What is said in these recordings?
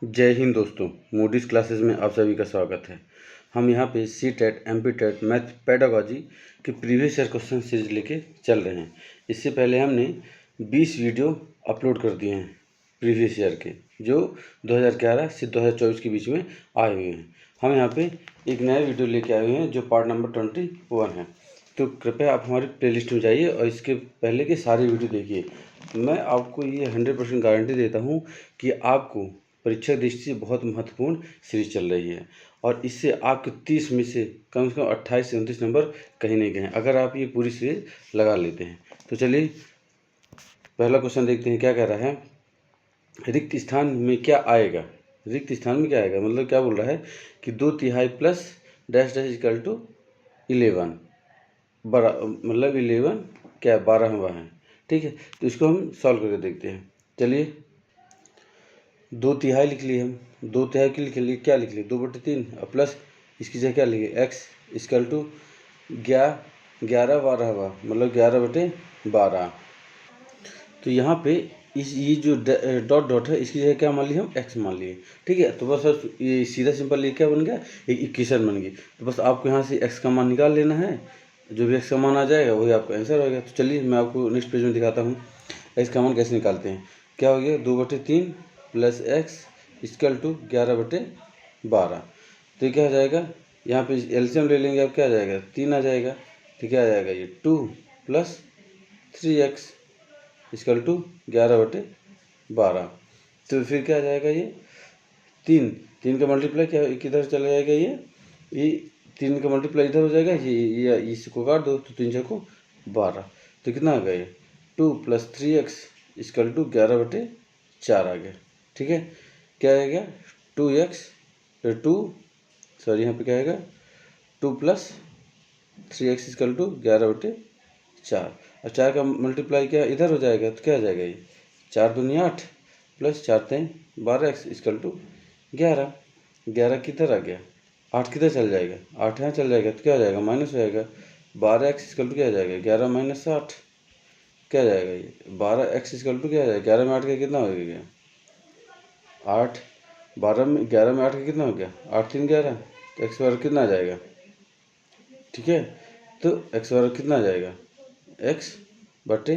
जय हिंद दोस्तों, Moody's classes में आप सभी का स्वागत है। हम यहाँ पे C TET M P TET math pedagogy के प्रीवियस ईयर क्वेश्चन सीरीज लेके चल रहे हैं। इससे पहले हमने 20 वीडियो अपलोड कर दिए हैं प्रीवियस ईयर के, जो 2011 से 2024 के बीच में आए हुए हैं। हम यहाँ पे एक नया वीडियो लेके आए हुए हैं जो पार्ट नंबर 21 है। तो कृपया आप हमारी प्लेलिस्ट में जाइए और इसके पहले के सारे वीडियो देखिए। मैं आपको ये 100% गारंटी देता हूँ कि आपको परीक्षा दृष्टि से बहुत महत्वपूर्ण सीरीज चल रही है और इससे आपके 30 में से कम 28 से 29 नंबर कहीं नहीं गए अगर आप ये पूरी सीरीज लगा लेते हैं। तो चलिए पहला क्वेश्चन देखते हैं क्या कह रहा है। रिक्त स्थान में क्या आएगा? रिक्त स्थान में क्या आएगा मतलब क्या बोल रहा है कि 2/3 plus dash dash equal to 11 बड़ा मतलब 11 क्या 12वां है। ठीक है, तो इसको हम सॉल्व करके देखते हैं। चलिए 2/3 लिख लिए हम। 2/3 के लिए क्या लिख लिए 2/3 और प्लस इसकी जगह क्या लिखे x इक्वल टू 11/12 मतलब 11/12। तो यहाँ पे ये जो डॉट डॉट है इसकी जगह क्या मान लिए हम x मान लिए। ठीक है, तो बस ये सीधा सिंपल ये क्या बन गया, एक इक्वेशन बन गई। तो बस आपको यहाँ से x का मान निकाल लेना है, जो भी x का मान आ जाएगा वही आपका आंसर होगा। तो चलिए मैं आपको नेक्स्ट पेज में दिखाता हूँ x का मान कैसे निकालते हैं। क्या हो गया 2/3 प्लस x इक्वल टू 11/12। तो क्या आ जाएगा, यहाँ पे एलसीएम ले लेंगे, अब क्या आ जाएगा 3 आ जाएगा। तो क्या आ जाएगा ये 2 प्लस 3x इक्वल टू 11/12। तो फिर क्या आ जाएगा ये 3 का मल्टीप्लाई क्या किधर चला जाएगा, ये 3 का मल्टीप्लाई इधर हो जाएगा, ये इसको काट दो तो 3×4 = 12। तो कितना आ गया 2 प्लस 3x इक्वल टू 11/4 आ गया। ठीक है, क्या आएगा 2x यहाँ पे क्या आएगा 2 प्लस 3x इक्वल टू 11/4 और 4 का मल्टीप्लाई क्या इधर हो जाएगा तो क्या आ जाएगा ये 4 दूनी 8 प्लस 4 3 12x इक्वल टू 11। 11 किधर आ गया 8 किधर चल जाएगा 8 यहाँ चल जाएगा तो क्या आ जाएगा माइनस हो जाएगा 12x इक्वल टू क्या आ जाएगा 11 माइनस 8 क्या आ जाएगा ये 12x इक्वल टू क्या आ जाएगा 11 में 8 का कितना हो गया 8 12 में 11 में 8 का कितना हो गया 8 3 11 तो x वर्ग कितना आ जाएगा। ठीक है, तो x वर्ग कितना आ जाएगा x बटे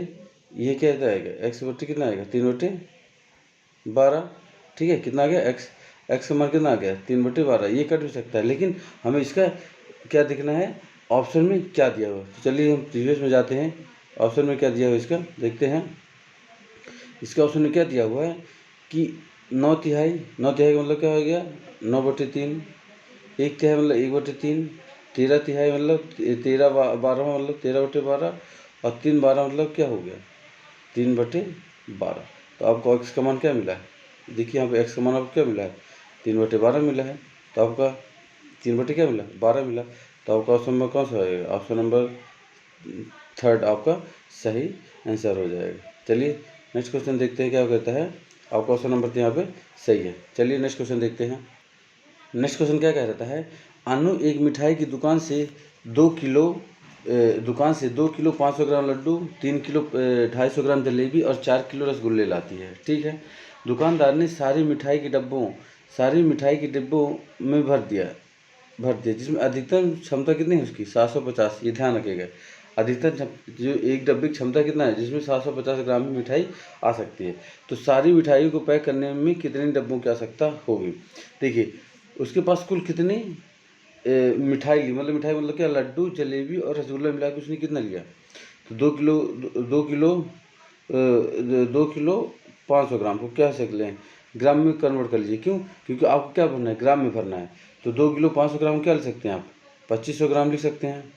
ये क्या आएगा x बटे कितना आएगा 3/12। ठीक है, कितना आ गया x का मान कितना आ गया 3/12। ये कट भी सकता है लेकिन हमें इसका क्या दिखना है ऑप्शन में क्या दिया हुआ। तो चलिए हम प्रीवियस में जाते हैं, ऑप्शन में क्या दिया हुआ इसका देखते हैं। इसका ऑप्शन में क्या दिया हुआ है कि 9/3 का मतलब क्या हो गया 9/3, 1/3 मतलब 1/3, 13/3 मतलब 13/12 मतलब 13/12 और 3/12 मतलब क्या हो गया 3/12। तो आपको x का मान क्या मिला है, देखिए यहाँ पे x का मान आपको क्या मिला है 3/12 मिला है। तो आपका 3 क्या मिला 12 मिला। तो आपका ऑप्शन नंबर कौन सा होगा, ऑप्शन नंबर 3 आपका सही आंसर हो जाएगा। चलिए नेक्स्ट क्वेश्चन देखते हैं क्या कहता है। आपका ऑप्शन नंबर 3 यहाँ पे सही है। चलिए नेक्स्ट क्वेश्चन देखते हैं। नेक्स्ट क्वेश्चन क्या कह रहता है, अनु एक मिठाई की दुकान से 2 किलो 500 ग्राम लड्डू, 3 किलो 250 ग्राम जलेबी और 4 किलो रसगुल्ले लाती है। ठीक है, दुकानदार ने सारी मिठाई के डिब्बों में भर दिया जिसमें अधिकतम क्षमता कितनी है उसकी 750। ये ध्यान रखिएगा, अधिकतम जो एक डब्बे की क्षमता कितना है जिसमें 750 ग्राम की मिठाई आ सकती है। तो सारी मिठाई को पैक करने में कितने डब्बों की आवश्यकता होगी। देखिए उसके पास कुल कितनी मिठाई ली, मतलब मिठाई मतलब क्या लड्डू जलेबी और रसगुल्ला मिला के उसने कितना लिया। तो 2 किलो 500 ग्राम को क्या सकते हैं ग्राम में कन्वर्ट कर लीजिए। क्यों, क्योंकि आपको क्या भरना है ग्राम में भरना है। तो 2 किलो 500 ग्राम क्या लिख सकते हैं आप 2500 ग्राम लिख सकते हैं।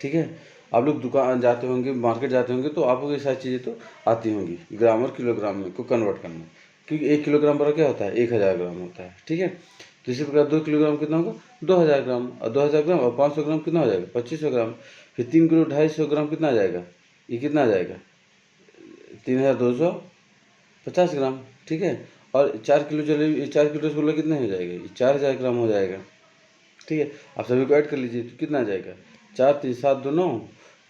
ठीक है, आप लोग दुकान जाते होंगे मार्केट जाते होंगे तो आपको ये सारी चीज़ें तो आती होंगी ग्राम और किलोग्राम में को कन्वर्ट करना, क्योंकि 1 किलोग्राम बड़ा क्या होता है 1000 ग्राम होता है। ठीक है, तो इसी प्रकार 2 किलोग्राम कितना होगा 2000 ग्राम और 2000 ग्राम और 500 ग्राम कितना हो जाएगा 2500 ग्राम। फिर 3 किलो 250 ग्राम कितना आ जाएगा, ये कितना आ जाएगा 3250 ग्राम। ठीक है, और 4 किलो जलेबी 4 किलो रसगुल्ला कितना हो जाएगा ये 4000 ग्राम हो जाएगा। ठीक है, आप सभी को ऐड कर लीजिए तो कितना आ जाएगा 4 3 7 2 9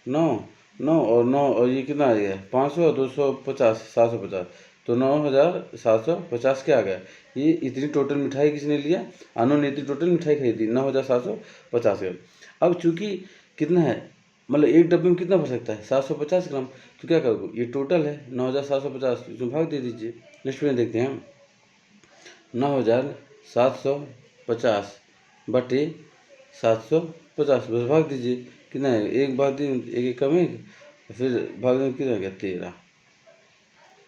9 9 और 9 और ये कितना आ जाएगा 500 और 250 750। तो 9,750 क्या आ गया। ये इतनी टोटल मिठाई किसने लिया, अनु ने इतनी टोटल मिठाई खरीदी 9,750 ग्राम। अब चूंकि कितना है, मतलब एक डब्बे में कितना भर सकता है 750 ग्राम, तो क्या करोगे, ये टोटल है 9,750, इसमें भाग दे दीजिए। नेक्स्ट में देखते हैं 9,750 बटे 750, बस भाग दीजिए, कितना है, एक भाग दिए, एक एक कम एक, फिर भाग में कितना हो गया 13।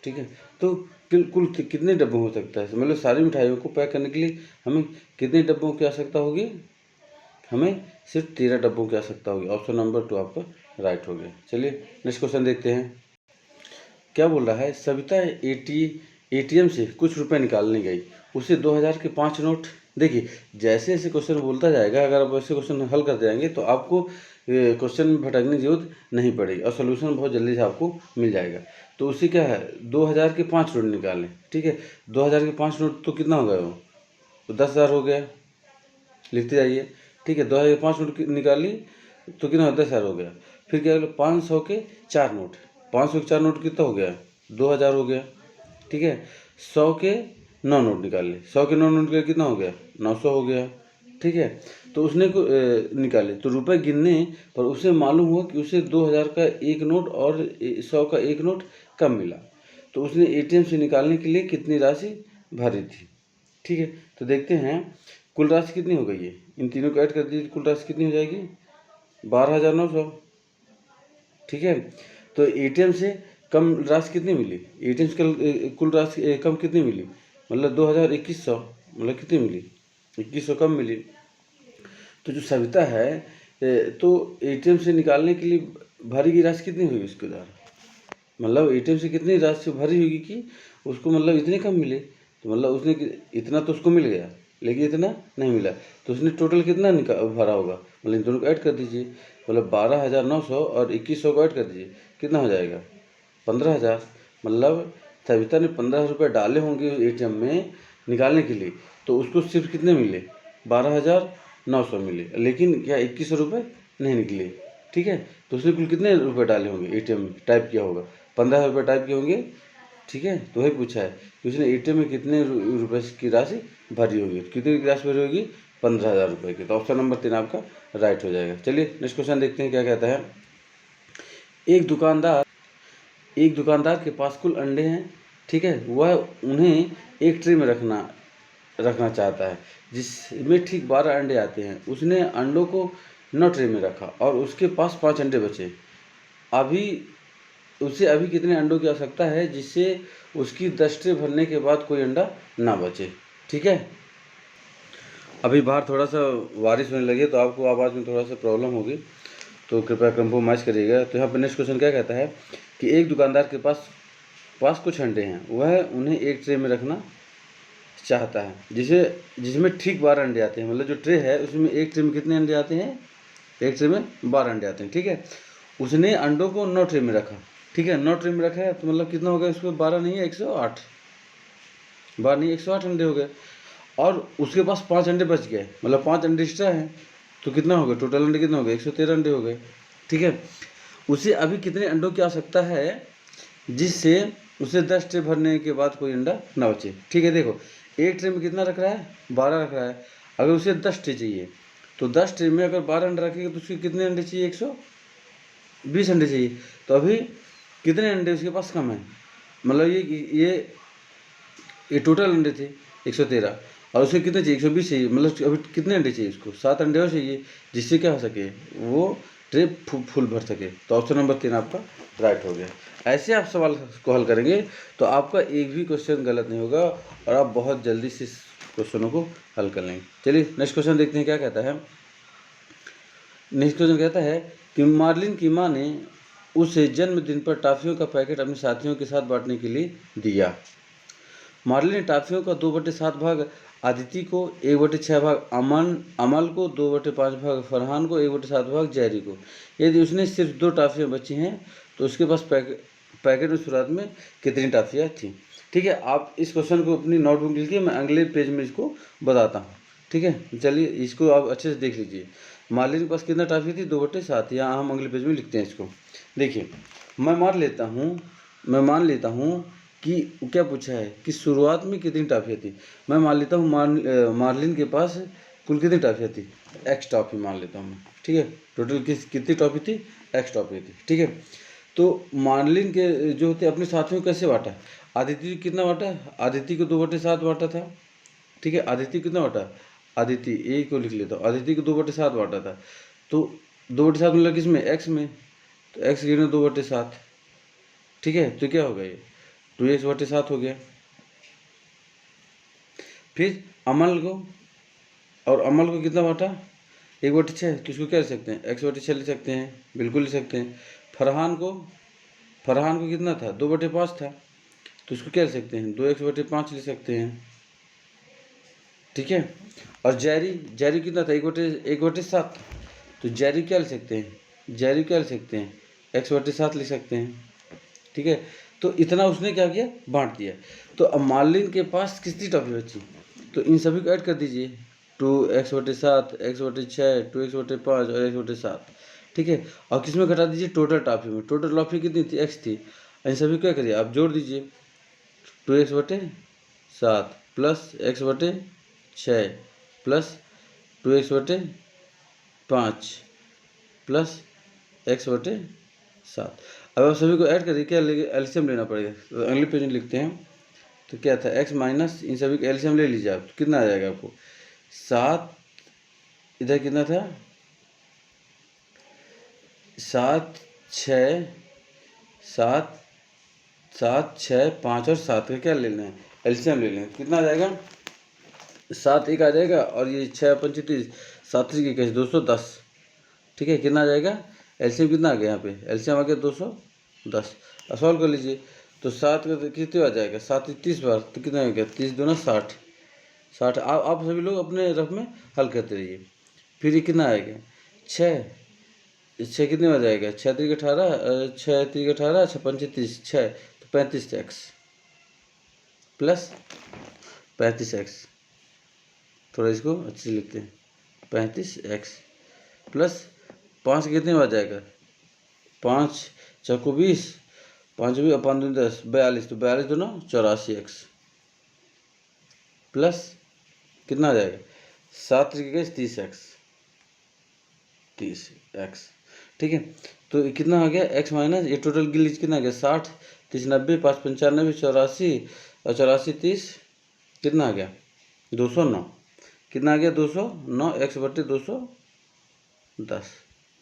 ठीक है, तो कुल कितने डब्बे हो सकता है, मतलब सारी मिठाइयों को पैक करने के लिए हमें कितने डब्बों की आवश्यकता होगी, हमें सिर्फ 13 डब्बों की आवश्यकता होगी। ऑप्शन नंबर 2 आपका राइट हो गया। चलिए नेक्स्ट क्वेश्चन देखते हैं। क्या बोल रहा है, सविता एटीएम से कुछ रुपए निकालने गई, उसे 2000 के 5 नोट। देखिए जैसे जैसे क्वेश्चन बोलता जाएगा, अगर आप वैसे क्वेश्चन हल कर जाएंगे तो आपको क्वेश्चन में भटकने की जरूरत नहीं पड़ेगी और सोल्यूशन बहुत जल्दी से आपको मिल जाएगा। तो उसी क्या है, 2000 के 5 नोट निकालें। ठीक है, 2000 के 5 नोट तो कितना हो गया वो, तो 10,000 हो गया, लिखते जाइए। ठीक है, 2000 के 5 नोट निकाली तो कितना 10,000 हो गया। फिर क्या, 500 के 4 नोट, 500 के 4 नोट कितना हो गया, 2000 हो गया। ठीक है, 100 के 9 नोट निकाल ले, 100 के 9 नोट निकाल कितना हो गया, 900 हो गया। ठीक है, तो उसने को निकाले, तो रुपए गिनने पर उसे मालूम हुआ कि उसे 2000 का एक नोट और 100 का एक नोट कम मिला, तो उसने एटीएम से निकालने के लिए कितनी राशि भरी थी। ठीक है, तो देखते हैं कुल राशि कितनी हो गई है, इन तीनों को ऐड कर दीजिए, कुल राशि कितनी हो जाएगी, 12,900। ठीक है, तो एटीएम से कम राशि कितनी मिली, एटीएम से कुल राशि कम कितनी मिली, मतलब 2,2100, मतलब कितनी मिली, 2100 कम मिली। तो जो सविता है तो एटीएम से निकालने के लिए भरी की राशि कितनी हुई उसके द्वारा, मतलब एटीएम से कितनी राशि भरी होगी कि उसको मतलब इतने कम मिले, तो मतलब उसने इतना तो उसको मिल गया लेकिन इतना नहीं मिला, तो उसने टोटल कितना भरा होगा, मतलब इन दोनों को ऐड कर दीजिए, मतलब 12,900 और 2100 को ऐड कर दीजिए, कितना हो जाएगा 15,000। मतलब सविता ने 15 रुपये डाले होंगे एटीएम में निकालने के लिए, तो उसको सिर्फ कितने मिले 12,900 मिले, लेकिन क्या 2100 रुपये नहीं निकले। ठीक है, तो उसने कुल कितने रुपए डाले होंगे एटीएम में, टाइप किया होगा 15 रुपये टाइप किए होंगे। ठीक है, तो वही पूछा है कि उसने एटीएम में कितने रुपए की राशि भरी होगी, कितनी की राशि भरी होगी 15,000 रुपये की। तो ऑप्शन नंबर 3 आपका राइट हो जाएगा। चलिए नेक्स्ट क्वेश्चन देखते हैं क्या कहता है। एक दुकानदार के पास कुल अंडे हैं। ठीक है, वह उन्हें एक ट्रे में रखना चाहता है जिसमें ठीक 12 अंडे आते हैं। उसने अंडों को 9 ट्रे में रखा और उसके पास 5 अंडे बचे। उसे कितने अंडों की आवश्यकता है जिससे उसकी 10 ट्रे भरने के बाद कोई अंडा ना बचे। ठीक है, अभी बाहर थोड़ा सा बारिश होने लगी तो आपको आवाज़ में थोड़ा सा प्रॉब्लम होगी, तो कृपया कंप्रोमाइज़ करिएगा। तो यहाँ पर नेक्स्ट क्वेश्चन क्या कहता है कि एक दुकानदार के पास कुछ अंडे हैं, वह उन्हें एक ट्रे में रखना चाहता है जिसमें ठीक 12 अंडे आते हैं। मतलब जो ट्रे है उसमें एक ट्रे में कितने अंडे आते हैं, एक ट्रे में 12 अंडे आते हैं। ठीक है, उसने अंडों को 9 ट्रे में रखा। ठीक है, 9 ट्रे में रखा है तो मतलब कितना हो गया, उसमें 12 नहीं है 108, 12 नहीं 108 अंडे हो गए। और उसके पास 5 अंडे बच गए, मतलब 5 अंडे एक्स्ट्रा हैं, तो कितना हो गया, टोटल अंडे कितना हो गए 113 अंडे हो गए। ठीक है, उसे अभी कितने अंडों की आवश्यकता है जिससे उसे 10 ट्रे भरने के बाद कोई अंडा ना बचे। ठीक है, देखो एक ट्रे में कितना रख रहा है, 12 रख रहा है। अगर उसे 10 ट्रे चाहिए तो 10 ट्रे में अगर 12 अंडे रखेगा तो उसके कितने अंडे चाहिए, 120 अंडे चाहिए। तो अभी कितने अंडे उसके पास कम है, मतलब ये टोटल अंडे थे 113 और उसे कितने चाहिए 120 चाहिए, मतलब अभी कितने अंडे चाहिए उसको, 7 अंडे और चाहिए जिससे क्या हो सके वो ट्रे फुल भर सके। तो ऑप्शन नंबर 3 आपका राइट हो गया। ऐसे आप सवाल को हल करेंगे तो आपका एक भी क्वेश्चन गलत नहीं होगा और आप बहुत जल्दी से क्वेश्चनों को हल कर लेंगे। चलिए नेक्स्ट क्वेश्चन देखते हैं क्या कहता है। नेक्स्ट क्वेश्चन कहता है कि मार्लिन की माँ ने उसे जन्मदिन पर टॉफियों का पैकेट अपने साथियों के साथ बांटने के लिए दिया। मार्लिन ने टॉफियों का 2/7 भाग आदिति को, 1/6 भाग अमल को, 2/5 भाग फरहान को, 1/7 भाग जैरी को। यदि उसने सिर्फ 2 टॉफियाँ बची हैं तो उसके पास पैकेट में शुरुआत में कितनी टॉफियाँ थी। ठीक है, आप इस क्वेश्चन को अपनी नोटबुक लिखिए, मैं अगले पेज में इसको बताता हूँ। ठीक है, चलिए इसको आप अच्छे से देख लीजिए। मार्लिन के पास कितना टॉफी थी 2/7, यहाँ हम अगले पेज में लिखते हैं इसको। देखिए मैं मान लेता हूँ कि क्या पूछा है कि शुरुआत में कितनी टॉफियाँ थी। मैं मान लेता हूँ मार्लिन के पास कुल कितनी टॉफियाँ थी, एक्स टॉफी मान लेता हूँ मैं, ठीक है। टोटल कितनी टॉफी थी, एक्स टॉफी थी, ठीक है। तो मार्लिन के जो होते अपने साथियों को कैसे बांटा, आदित्य को कितना बांटा, आदित्य को 2/7 बांटा था, ठीक है। आदित्य कितना बांटा, आदित्य ए को लिख लेता हूँ, आदित्य को 2/7 बांटा था। तो 2/7 मतलब किस में, एक्स में, तो एक्स गिनो 2/7, ठीक है। तो क्या होगा ये 2x/7 हो गया। फिर अमल को, और अमल को कितना बांटा, 1/6, तो इसको क्या लिख सकते हैं, x/6 लिख सकते हैं, बिल्कुल लिख सकते हैं। फरहान को कितना था, 2/5 था, तो इसको क्या लिख सकते हैं, 2x/5 लिख सकते हैं, ठीक है। और जैरी कितना था, 1/7, तो जैरी क्या लिख सकते हैं, x/7 लिख सकते हैं, ठीक है। तो इतना उसने क्या किया, बांट दिया। तो अब मार्लिन के पास कितनी टॉफी बची, तो इन सभी को ऐड कर दीजिए, 2x/7, x/6, 2x/5 और x/7, ठीक है। और किस में घटा दीजिए, टोटल टॉफी में। टोटल टॉफी कितनी थी, x थी। इन सभी को क्या करिए, आप जोड़ दीजिए, 2x/7 plus x/6 plus 2x/5 plus x/7। अब आप सभी को ऐड करिए, क्या लेंगे, एलसीएम लेना पड़ेगा। तो अगले पेज में लिखते हैं, तो क्या था, x माइनस इन सभी का एलसीएम ले लीजिए आप, तो कितना आ जाएगा आपको, 7, इधर कितना था, 7 6 7 7 6 5 और 7 का क्या ले लेना है, एलसीएम ले लें, कितना आ जाएगा, 7 एक आ जाएगा, और ये 6×5 30, 7 3 कैसे 210, ठीक है। कितना आ जाएगा, एलसीएम कितना आ गया, यहाँ पे एलसीएम आ गया 210। अब सॉल्व कर लीजिए, तो 7 का तो कितने आ जाएगा, 7 30 बार, तो कितना हो गया, 30 दूना 60, 60। आप सभी लोग अपने रफ में हल करते रहिए। फिर ये कितना आएगा, 6 कितने में आ जाएगा, 6 3 18, 6 3 18, 6 5 30, 6, तो 35x प्लस 35x, थोड़ा इसको अच्छे से लिखते हैं, 35x प्लस 5 कितने में आ जाएगा, 5 चौको 20, 5 भी 5 दूनी 10, 42, तो 42 दूना 84x प्लस कितना आ जाएगा, 7 3 30x, 30x, ठीक है। तो कितना आ गया, x माइनस ये टोटल गिलीज कितना आ गया, 60 30 90, 5 95 84 और 84 30, कितना आ गया 209, कितना आ गया 209, x/210,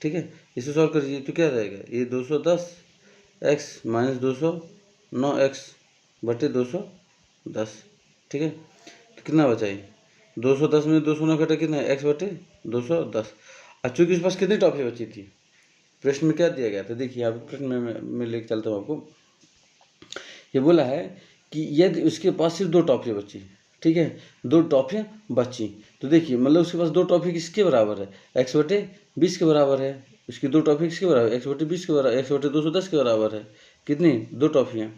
ठीक है। इसे सॉल्व करिए तो क्या रहेगा, ये 210 x माइनस 209 x/210, ठीक है। तो कितना बचा ये 210 में 209 घटा कितना है, x/210। अब चूँकि इस पास कितनी टॉफी बची थी, प्रश्न में क्या दिया गया था, देखिए यहाँ पे प्रश्न में मैं लेके चलता हूँ आपको। ये बोला है कि यदि उसके पास सिर्फ 2 टॉफी बची, ठीक है, 2 टॉफियाँ बची, तो देखिए मतलब उसके पास 2 टॉफी किसके बराबर है, x/20 के बराबर है। उसकी 2 टॉफी किसके बराबर है, x/20 के बराबर, x/210 के बराबर है। कितनी, 2 टॉफियाँ,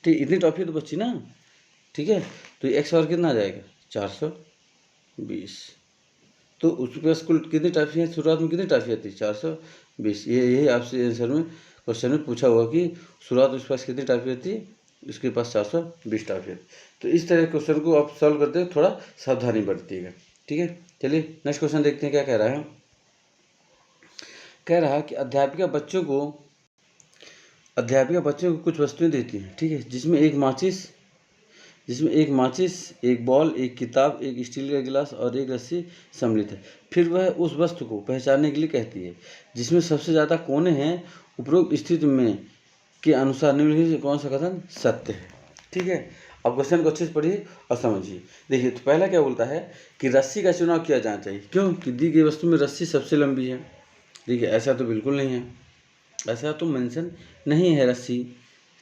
ठीक, इतनी टॉफी तो बची ना, ठीक है। तो एक्स और कितना आ जाएगा, 420। तो उसके पास कुल कितनी टॉफियाँ, शुरुआत में कितनी टॉफियाँ थी, 420। यही आपसे आंसर में क्वेश्चन में पूछा हुआ कि शुरुआत उसके पास कितनी टॉफियाँ थी, उसके पास 420 टॉफियाँ। तो इस तरह क्वेश्चन को आप सॉल्व करते हैं, थोड़ा सावधानी बरतिएगा, ठीक है। चलिए नेक्स्ट क्वेश्चन देखते हैं क्या कह रहा है। कह रहा है कि अध्यापिका बच्चों को कुछ वस्तुएं देती हैं, ठीक है, जिसमें एक माचिस, एक बॉल, एक किताब, एक स्टील का गिलास और एक रस्सी सम्मिलित है। फिर वह उस वस्तु को पहचानने के लिए कहती है जिसमें सबसे ज़्यादा कोने हैं, उपरोक्त स्थिति में के अनुसार निम्नलिखित से कौन सा कथन सत्य है, ठीक है। अब क्वेश्चन को अच्छे से पढ़िए और समझिए। देखिए तो पहला क्या बोलता है कि रस्सी का चुनाव किया जाना चाहिए, क्यों कि दी गई वस्तु में रस्सी सबसे लंबी है। देखिए ऐसा तो बिल्कुल नहीं है, ऐसा तो मेंशन नहीं है रस्सी,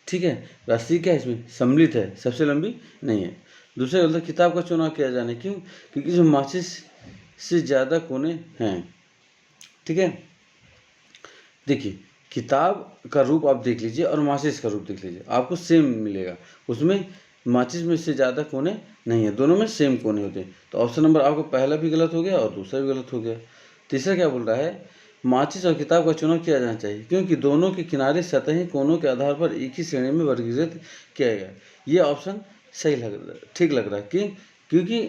ठीक है। रस्सी क्या है, इसमें सम्मिलित है, सबसे लंबी नहीं है। दूसरा बोलता है किताब का चुनाव किया जाने, क्यों, क्योंकि इसमें माचिस से ज़्यादा कोने हैं, ठीक है। देखिए किताब का रूप आप देख लीजिए और माचिस का रूप देख लीजिए, आपको सेम मिलेगा। उसमें माचिस में से ज़्यादा कोने नहीं है, दोनों में सेम कोने होते हैं। तो ऑप्शन नंबर आपको पहला भी गलत हो गया और दूसरा भी गलत हो गया। तीसरा क्या बोल रहा है, माचिस और किताब का चुनाव किया जाना चाहिए, क्योंकि दोनों के किनारे सतही कोनों के आधार पर एक ही श्रेणी में वर्गीकृत किया गया। ये ऑप्शन सही लग रहा है, ठीक लग रहा है कि क्योंकि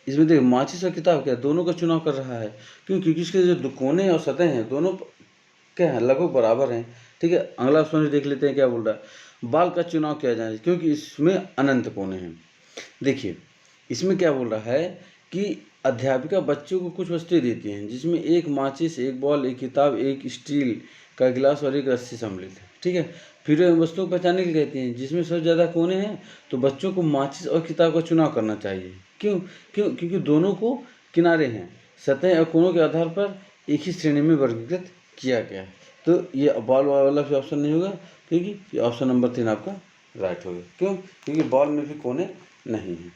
इसमें देखिए माचिस और किताब क्या दोनों का चुनाव कर रहा है। क्योंकि इसके जो कोने और सतह हैं दोनों क्या है, लगभग बराबर हैं। ठीक है, अगला ऑप्शन देख लेते हैं क्या बोल रहा है। बाल का चुनाव किया जाए क्योंकि इसमें अनंत कोने हैं। देखिए इसमें क्या बोल रहा है कि अध्यापिका बच्चों को कुछ वस्तुएं देती हैं जिसमें एक माचिस, एक बॉल, एक किताब, एक स्टील का गिलास और एक रस्सी सम्मिलित है। ठीक है, फिर वस्तुओं को पहचानने के लिए कहती हैं जिसमें सबसे ज़्यादा कोने हैं तो बच्चों को माचिस और किताब का चुनाव करना चाहिए। क्यों क्यों क्योंकि दोनों को किनारे हैं, सतह और कोनों के आधार पर एक ही श्रेणी में वर्गीकृत किया गया है। तो ये बॉल वाला भी ऑप्शन नहीं होगा क्योंकि ऑप्शन नंबर 3 आपका राइट होगा। क्यों? क्योंकि बॉल में भी कोने नहीं हैं।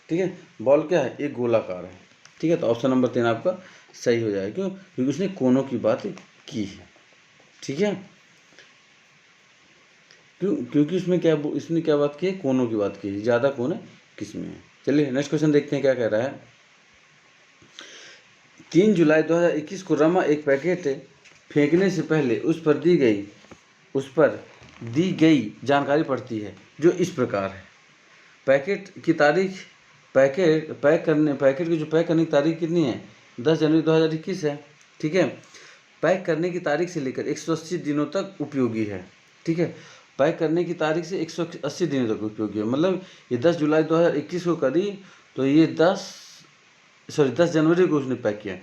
ठीक है, बॉल क्या है, एक गोलाकार है। ठीक है, तो ऑप्शन नंबर 3 आपका सही हो जाएगा। क्यों? क्योंकि उसने कोनों की बात की है। ठीक है, क्योंकि इसने क्या बात की है, कोनों की बात की है, ज़्यादा कोने किस में है। चलिए नेक्स्ट क्वेश्चन देखते हैं क्या कह रहा है। 3 जुलाई 2021 को रमा एक पैकेट फेंकने से पहले उस पर दी गई जानकारी पढ़ती है जो इस प्रकार है। पैकेट की जो पैक करने की तारीख कितनी है, 10 जनवरी 2021 है। ठीक है, पैक करने की तारीख से लेकर 180 दिनों तक उपयोगी है। ठीक है, पैक करने की तारीख से 180 दिनों तक उपयोगी है, मतलब ये 10 जुलाई 2021 को करी तो ये 10 जनवरी को उसने पैक किया,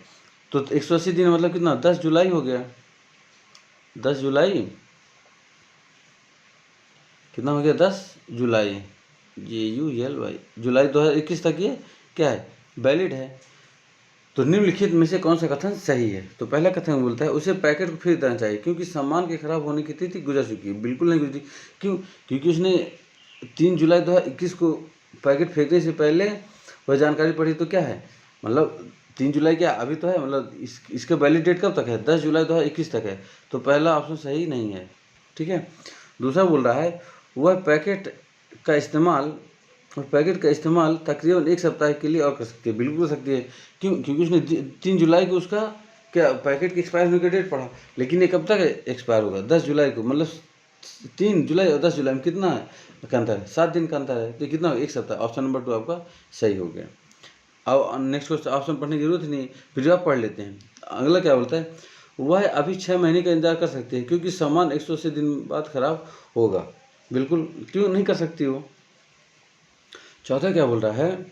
तो 180 दिन मतलब कितना, 10 जुलाई हो गया। 10 जुलाई कितना हो गया, 10 जुलाई JULY जुलाई 2021 तक ये क्या है, वैलिड है। तो निम्नलिखित में से कौन सा कथन सही है। तो पहला कथन बोलता है उसे पैकेट को फिर देना चाहिए क्योंकि सामान के खराब होने की तिथि गुजर चुकी है। बिल्कुल नहीं गुजरी। क्यों? क्योंकि उसने 3 जुलाई 2021 को पैकेट फेंकने से पहले वह जानकारी पढ़ी, तो क्या है, मतलब 3 जुलाई क्या अभी तो है, मतलब इसका वैलिड डेट कब तक है, 10 जुलाई 2021 तक है। तो पहला ऑप्शन सही नहीं है। ठीक है, दूसरा बोल रहा है वह पैकेट का इस्तेमाल तकरीबन 1 सप्ताह के लिए और कर सकती है। बिल्कुल कर सकती है। क्यों? क्योंकि उसने 3 जुलाई को उसका क्या पैकेट की एक्सपायर होने का डेट पढ़ा, लेकिन ये कब तक एक्सपायर होगा, 10 जुलाई को। मतलब 3 जुलाई और 10 जुलाई में कितना है का अंतर है, 7 दिन का अंतर है, तो कितना, 1 सप्ताह। ऑप्शन नंबर 2 आपका सही हो गया। अब नेक्स्ट क्वेश्चन ऑप्शन पढ़ने की जरूरत नहीं, फिर आप पढ़ लेते हैं। अगला क्या बोलता है, वह अभी 6 महीने का इंतजार कर सकते हैं क्योंकि सामान 180 दिन बाद खराब होगा। बिल्कुल, क्यों नहीं कर सकती हो। चौथा क्या बोल रहा है,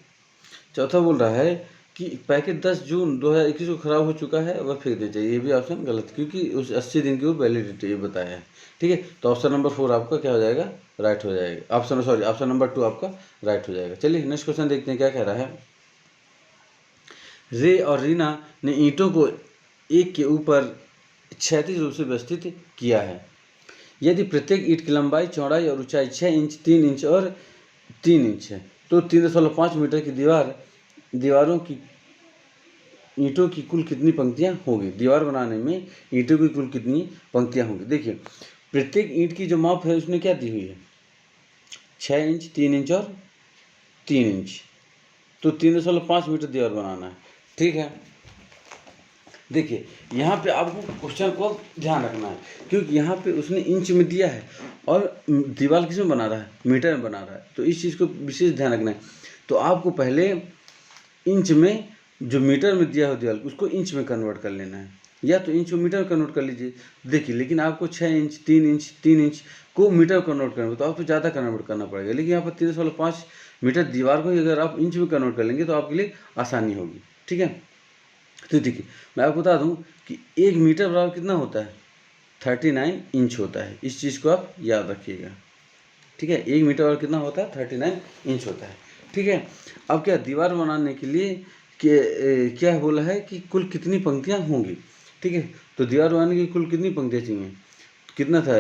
चौथा बोल रहा है कि पैकेट 10 जून 2021 को खराब हो चुका है, वह फेंक देना चाहिए। ये भी ऑप्शन गलत, क्योंकि उस 80 दिन की वो वैलिडिटी ये बताया है। ठीक है, तो ऑप्शन नंबर 4 आपका क्या हो जाएगा, राइट हो जाएगा। ऑप्शन नंबर 2 आपका राइट हो जाएगा। चलिए नेक्स्ट क्वेश्चन देखते हैं क्या कह रहा है। रे और रीना ने ईंटों को एक के ऊपर क्षैतिज रूप से व्यवस्थित किया है। यदि प्रत्येक ईंट की लंबाई, चौड़ाई और ऊंचाई 6 इंच, 3 इंच और 3 इंच है तो 3.5 मीटर की दीवारों की ईंटों की कुल कितनी पंक्तियां होंगी। दीवार बनाने में ईंटों की कुल कितनी पंक्तियां होंगी। देखिए प्रत्येक ईंट की जो माप है उसने क्या दी हुई है, 6 इंच, 3 इंच और 3 इंच, तो 3.5 मीटर दीवार बनाना है। ठीक है, देखिए यहाँ पे आपको क्वेश्चन को ध्यान रखना है क्योंकि यहाँ पे उसने इंच में दिया है और दीवार किस में बना रहा है, मीटर में बना रहा है, तो इस चीज़ को विशेष ध्यान रखना है। तो आपको पहले इंच में जो मीटर में दिया हो दीवार उसको इंच में कन्वर्ट कर लेना है, या तो इंच को मीटर में कन्वर्ट कर लीजिए। देखिए लेकिन आपको 6 इंच, 3 इंच को मीटर कन्वर्ट करना तो आपको ज़्यादा कन्वर्ट करना पड़ेगा, लेकिन यहाँ पर 3.5 मीटर दीवार को अगर आप इंच में कन्वर्ट कर लेंगे तो आपके लिए आसानी होगी। ठीक है, तो देखिए मैं आपको बता दूं कि 1 मीटर बराबर कितना होता है, 39 इंच होता है। इस चीज़ को आप याद रखिएगा। ठीक है, 1 मीटर बराबर कितना होता है, 39 इंच होता है। ठीक है, अब क्या दीवार बनाने के लिए क्या बोला है कि कुल कितनी पंक्तियां होंगी। ठीक है, तो दीवार बनाने की कुल कितनी पंक्तियां चाहिए, कितना था,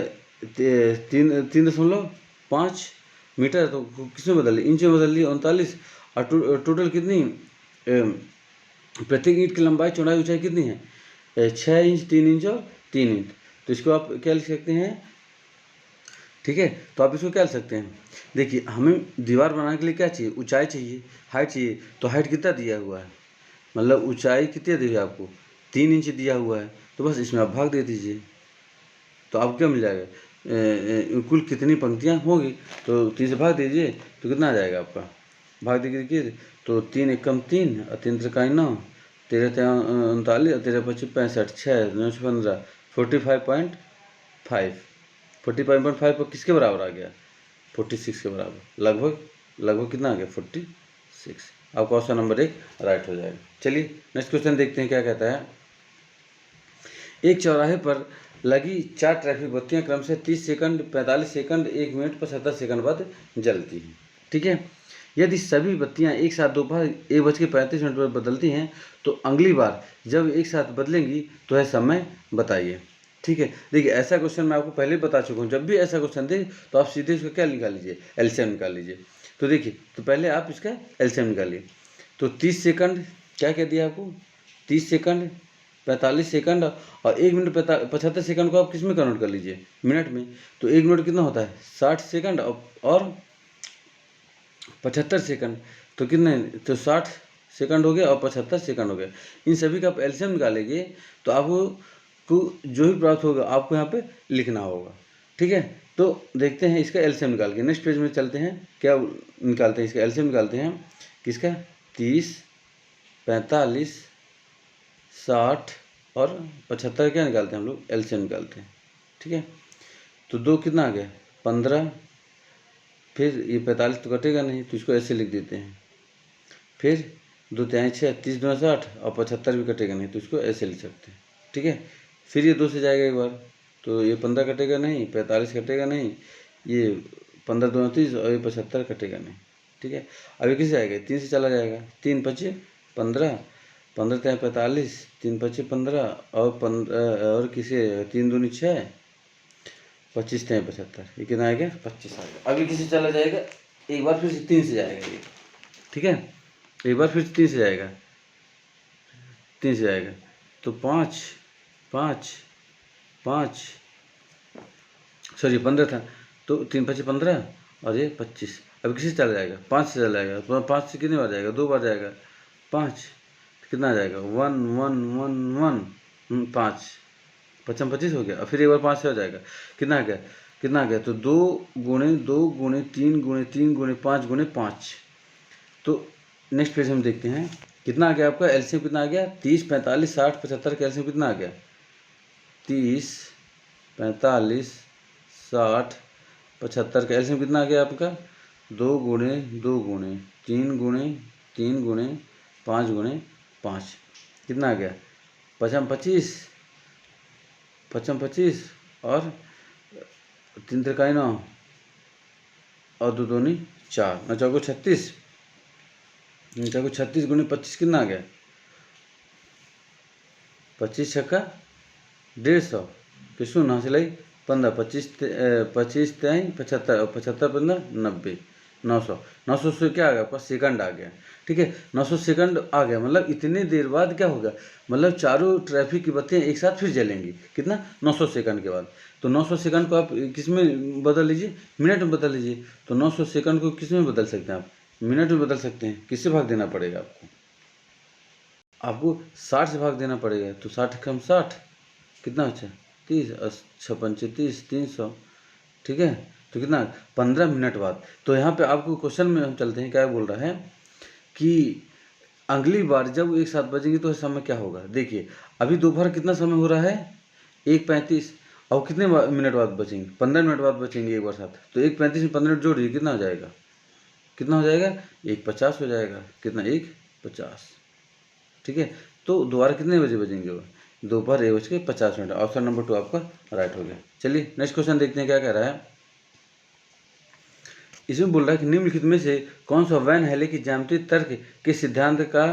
3.5 मीटर, तो किसमें बदल ली, इंच में बदल ली 39, और टोटल कितनी, प्रत्येक ईंट की लंबाई, चौड़ाई, ऊंचाई कितनी है, 6 इंच, 3 इंच और 3 इंच। तो इसको आप क्या लिख सकते हैं, ठीक है, तो आप इसको क्या लिख सकते हैं, देखिए हमें दीवार बनाने के लिए क्या चाहिए, ऊंचाई चाहिए, हाइट चाहिए। तो हाइट कितना दिया हुआ है, मतलब ऊंचाई कितनी दी है आपको, 3 इंच दिया हुआ है, तो बस इसमें आप भाग दे दीजिए तो आपको क्या मिल जाएगा, कुल कितनी पंक्तियाँ होगी। तो 3 से भाग दीजिए तो कितना आ जाएगा आपका, भाग दीजिए तो 3 एकम 3 और 3 त्रिकाई 9, 13 39 और 13 25 65, 6 9 15, 45.5। 45.5 पर किसके बराबर आ गया, 46 के बराबर, लगभग कितना आ गया 46। आपका ऑप्शन नंबर 1 राइट हो जाएगा। चलिए नेक्स्ट क्वेश्चन देखते हैं क्या कहता है। एक चौराहे पर लगी 4 ट्रैफिक बत्तियां क्रम से 30 सेकंड, 45 सेकंड, 1 मिनट, 75 सेकंड बाद जलती हैं। ठीक है, यदि सभी बत्तियां एक साथ दोपहर 1:35 पर बदलती हैं तो अगली बार जब एक साथ बदलेंगी तो यह समय बताइए। ठीक है, देखिए ऐसा क्वेश्चन मैं आपको पहले बता चुका हूँ। जब भी ऐसा क्वेश्चन दे तो आप सीधे इसका क्या निकाल लीजिए, एलसीएम निकाल लीजिए। तो देखिए, तो पहले आप इसका एलसीएम निकालिए। तो 30 सेकंड क्या कह दिया आपको, 30 सेकंड, 45 सेकंड और 1 मिनट 75 सेकंड को आप किस में कन्वर्ट कर लीजिए, मिनट में। तो 1 मिनट कितना होता है 60 सेकंड और 75 सेकंड, तो कितने, तो 60 सेकंड हो गया और 75 सेकंड हो गया। इन सभी का आप एलसीएम निकालेंगे तो आपको जो भी प्राप्त होगा आपको यहाँ पे लिखना होगा। ठीक है, तो देखते हैं इसका एलसीएम निकाल के, नेक्स्ट पेज में चलते हैं। क्या निकालते हैं, इसका एलसीएम निकालते हैं किसका, 30, 45, 60 और 75 क्या निकालते हैं हम लोग, एलसीएम निकालते हैं। ठीक है, तो 2 कितना आ गया 15, फिर ये 45 तो कटेगा नहीं तो इसको ऐसे लिख देते हैं, फिर 2 तिहाई 6, 30 दूना 60 और 75 भी कटेगा नहीं तो इसको ऐसे लिख सकते हैं। ठीक है, फिर ये 2 से जाएगा एक बार तो ये 15 कटेगा नहीं, 45 कटेगा नहीं, ये 15 दूना 30 और ये 75 कटेगा नहीं। ठीक है, अभी किसे जाएगा, 3 से चला जाएगा, 3 25 15, 15 तिहाई 45, 3 25 15 और 15 और किसे 3 दूनी 6, 25 तिहाई 75, ये कितना आ गया 25 आ गया। अभी किसे चला जाएगा, एक बार फिर से 3 से जाएगा ये। ठीक है, एक बार फिर 3 से जाएगा, 3 से जाएगा तो 5 5 5 सॉरी 15 था तो 3 25 15 और ये 25। अब किसी से चला जाएगा, 5 से चला जाएगा तो 5 से कितनी बार जाएगा, 2 बार जाएगा, 5 कितना आ जाएगा 1 1 1 1 5, 55 25 हो गया। और फिर एक बार 5 से हो जाएगा, कितना आ गया, कितना आ गया, तो 2 गुणे 2 गुणे 3 गुणे 3 गुणे 5 गुणे 5। तो नेक्स्ट पेज हम देखते हैं कितना आ गया आपका एलसीएम, कितना आ गया 30 45 60 75 का एलसीएम कितना आ गया, 30 45 60 75 का एलसीएम कितना आ गया आपका, 2 गुणे 2 गुणे 3 गुणे 3 गुणे 5 गुणे 5, कितना आ गया 55 25 और 3 त्रिकाई 9 और 2 दूनी 4, 9 चौको 36, 9 चौको 36 गुणे 25 कितना आ गया, 25 छक्का 150, किसको 9 से लाई 15, 25 तिहाई 75 और 75 15 90, 900 से क्या आ गया आपका सेकंड आ गया। ठीक है, 900 सेकंड आ गया, मतलब इतनी देर बाद क्या होगा, मतलब चारों ट्रैफिक की बत्तियाँ एक साथ फिर जलेंगी, कितना 900 सेकंड के बाद। तो 900 सेकंड को आप किस में बदल लीजिए, मिनट में बदल लीजिए। तो 900 सेकंड को किस में बदल सकते हैं आप, मिनट में बदल सकते हैं। किससे भाग देना पड़ेगा आपको 60 से भाग देना पड़ेगा। तो 60 कम 60 कितना अच्छा 30 और 56 30 300। ठीक है, तो कितना 15 मिनट बाद। तो यहाँ पे आपको क्वेश्चन में हम चलते हैं, क्या बोल रहा है कि अगली बार जब एक साथ बजेंगे तो समय क्या होगा। देखिए अभी दोपहर कितना समय हो रहा है 1:35 और कितने मिनट बाद बचेंगे 15 मिनट बाद बचेंगे एक बार साथ। तो 1:35 में 15 मिनट जोड़िए कितना हो जाएगा, कितना हो जाएगा 1:50 हो जाएगा, कितना 1:50। ठीक है, तो दोबारा कितने बजे बजेंगे वो, दोपहर 1:50। ऑप्शन नंबर 2 आपका राइट हो गया। चलिए नेक्स्ट क्वेश्चन देखते हैं क्या कह रहा है। इसमें बोल रहा है कि निम्नलिखित में से कौन सा वैन हेले की ज्यामितीय तर्क के सिद्धांत का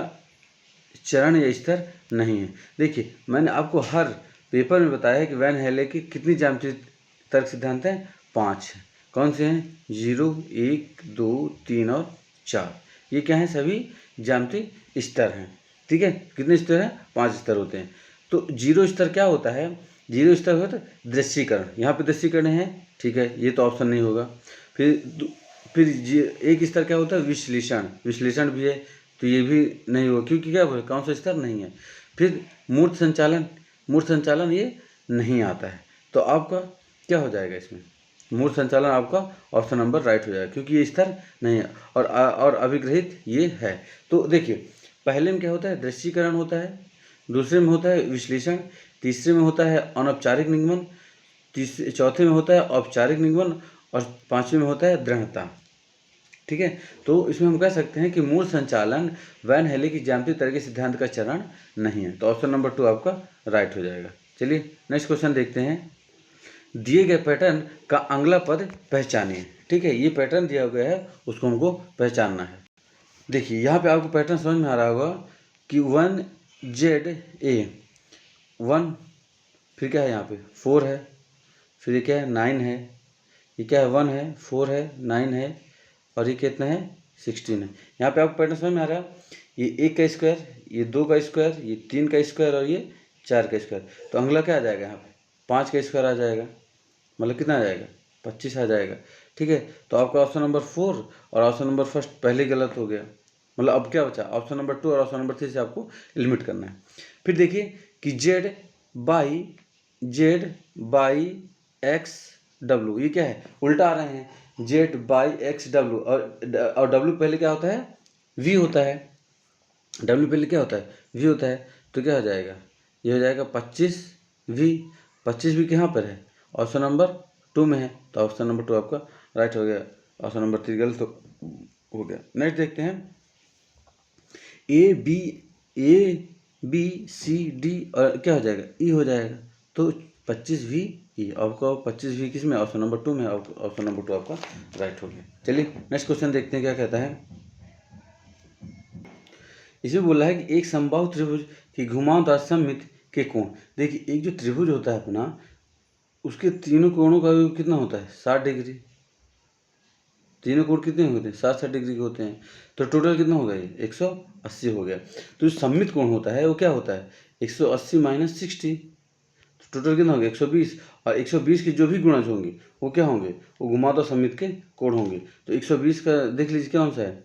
चरण या स्तर नहीं है। देखिए मैंने आपको हर पेपर में बताया है कि वैन हेले की कितनी ज्यामितीय तर्क सिद्धांत हैं, 5 हैं। कौन से हैं, 0 1 2 3 और 4। ये क्या है, सभी ज्यामितीय स्तर हैं। ठीक है, कितने स्तर हैं, 5 स्तर होते हैं। तो 0 स्तर क्या होता है, 0 स्तर होता है दृश्यीकरण, यहाँ पे दृश्यीकरण है। ठीक है, ये तो ऑप्शन नहीं होगा। फिर एक स्तर क्या होता है, विश्लेषण, विश्लेषण भी है तो ये भी नहीं होगा, क्योंकि क्या है कौन सा स्तर नहीं है। फिर मूर्त संचालन, मूर्त संचालन ये नहीं आता है। तो आपका क्या हो जाएगा इसमें, मूल संचालन आपका ऑप्शन नंबर राइट हो जाएगा, क्योंकि ये स्तर नहीं है और अभिग्रहित ये है। तो देखिए पहले में क्या होता है, दृश्यीकरण होता है, दूसरे में होता है विश्लेषण, तीसरे में होता है अनौपचारिक निगमन, चौथे में होता है औपचारिक निगमन और पांचवें में होता है दृढ़ता। ठीक है, तो इसमें हम कह सकते हैं कि मूल संचालन वैन हेली की ज्यामितीय तरह के सिद्धांत का चरण नहीं है, तो ऑप्शन नंबर 2 आपका राइट हो जाएगा। चलिए नेक्स्ट क्वेश्चन देखते हैं। दिए गए पैटर्न का अगला पद पहचानिए। ठीक है, ये पैटर्न दिया गया है, उसको हमको पहचानना है। देखिए यहाँ पे आपको पैटर्न समझ में आ रहा होगा कि 1ZA 1, फिर क्या है यहाँ पे 4 है, फिर ये क्या है 9 है, ये क्या है 1 है, 4 है, 9 है और ये कितना है 16 है। यहाँ पे आपको पैटर्न समझ में आ रहा है, ये 1 का स्क्वायर, ये 2 का स्क्वायर, ये 3 का स्क्वायर और ये 4 का स्क्वायर। तो अगला क्या आ जाएगा, यहाँ पे 5 का स्क्वायर आ जाएगा, मतलब कितना आ जाएगा 25 आ जाएगा। ठीक है, तो आपका ऑप्शन नंबर 4 और ऑप्शन नंबर फर्स्ट पहले गलत हो गया, मतलब अब क्या बचा, ऑप्शन नंबर 2 और ऑप्शन नंबर 3 से आपको लिमिट करना है। फिर देखिए कि जेड बाई एक्स डब्ल्यू, ये क्या है उल्टा आ रहे हैं, जेड बाई एक्स डब्ल्यू और डब्ल्यू पहले क्या होता है वी होता है, डब्ल्यू पहले क्या होता है वी होता है, तो क्या हो जाएगा, ये हो जाएगा 25V। 25V कहाँ पर है, ऑप्शन नंबर 2 में है, तो ऑप्शन नंबर 2 आपका राइट हो गया, ऑप्शन नंबर 3 गलत हो गया। नेक्स्ट देखते हैं, A B C D और क्या हो जाएगा ई हो जाएगा, तो 25V ई, आपका 25V किस में, ऑप्शन नंबर 2 में, ऑप्शन नंबर 2 आपका राइट हो गया। चलिए नेक्स्ट क्वेश्चन देखते हैं क्या कहता है। इसमें बोला है कि एक समबाहु त्रिभुज की घुमावदार सममित के कोण। देखिए एक जो त्रिभुज होता है अपना, उसके तीनों कोणों का योग कितना होता है 60 डिग्री, तीनों कोण कितने होते हैं 60-60 डिग्री के होते हैं, तो टोटल कितना हो गया ये 180 हो गया। तो जो सममित कोण होता है वो क्या होता है 180 माइनस 60, तो टोटल कितना हो गया 120, और 120 की जो भी गुणज होंगे वो क्या होंगे, वो घुमावदार सममित के कोण होंगे। तो 120 का देख लीजिए कौन सा है,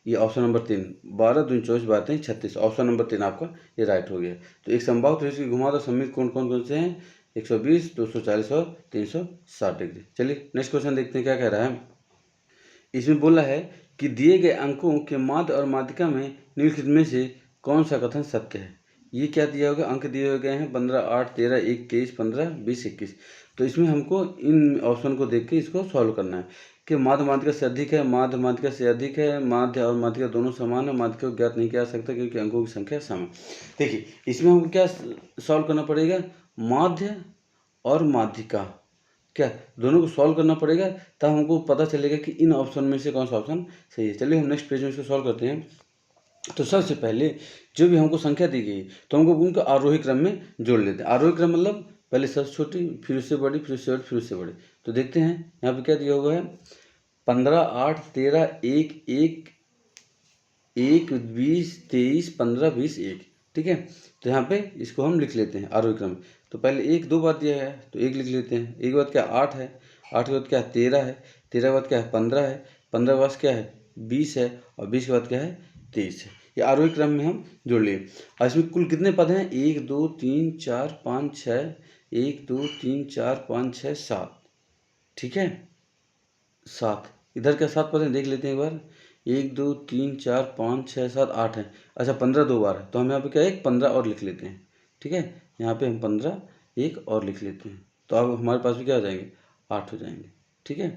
ये ऑप्शन नंबर 3, 12 दूनी 24 12 36, ऑप्शन नंबर 3 आपका ये राइट हो गया। तो एक समबाहु त्रिभुज की घुमावदार सममित कोण कौन कौन से हैं, 120, 240 और 360 डिग्री। चलिए नेक्स्ट क्वेश्चन देखते हैं क्या कह रहा है। इसमें बोला है कि दिए गए अंकों के माध्य और माध्यिका में निम्नलिखित में से कौन सा कथन सत्य है। ये क्या दिया होगा, अंक दिए गए हैं 15, 8, 13, 1, 23, 15, 20, 21। तो इसमें हमको इन ऑप्शन को देख के इसको सॉल्व करना है कि माध्य माध्यिका से अधिक है, माध्य माध्यिका से अधिक है, माध्य और माध्यिका दोनों समान है, माध्यिका को ज्ञात नहीं किया जा सकता क्योंकि अंकों की संख्या सम है। देखिए इसमें हमको क्या सॉल्व करना पड़ेगा, माध्य और माध्यिका क्या दोनों को सॉल्व करना पड़ेगा, तब हमको पता चलेगा कि इन ऑप्शन में से कौन सा ऑप्शन सही है। चलिए हम नेक्स्ट पेज में इसको सॉल्व करते हैं। तो सबसे पहले जो भी हमको संख्या दी गई तो हमको उनको आरोही क्रम में जोड़ लेते हैं। आरोही क्रम मतलब पहले सबसे छोटी, फिर उससे बड़ी, फिर उससे बड़ी, फिर उससे बड़ी। तो देखते हैं यहाँ पे क्या दिया हुआ है, 15, 8, 13, 1, 1, 1, 20, 23, 15, 20, 1। ठीक है, तो यहाँ पे इसको हम लिख लेते हैं आरोही क्रम। तो पहले 1 2 बार दिया है तो 1 लिख लेते हैं, 1 के बाद क्या 8 है, 8 के बाद क्या है 13 है, 13 के बाद क्या है 15 है, 15 के बाद क्या है 20 है और 20 के बाद क्या है 23 है। ये आरोही क्रम में हम जोड़ लिए। और इसमें कुल कितने पद हैं, 1 2 3 4 5 6, 1 2 3 4 5 6 7। ठीक है 7, इधर क्या 7 पद हैं देख लेते हैं एक बार, 1 2 3 4 5 6 7 8 है। अच्छा 15 2 बार है, तो हम यहाँ पे क्या एक 15 और लिख लेते हैं। ठीक है, यहाँ पे हम 15 एक और लिख लेते हैं, तो अब हमारे पास भी क्या हो जाएंगे 8 हो जाएंगे। ठीक है,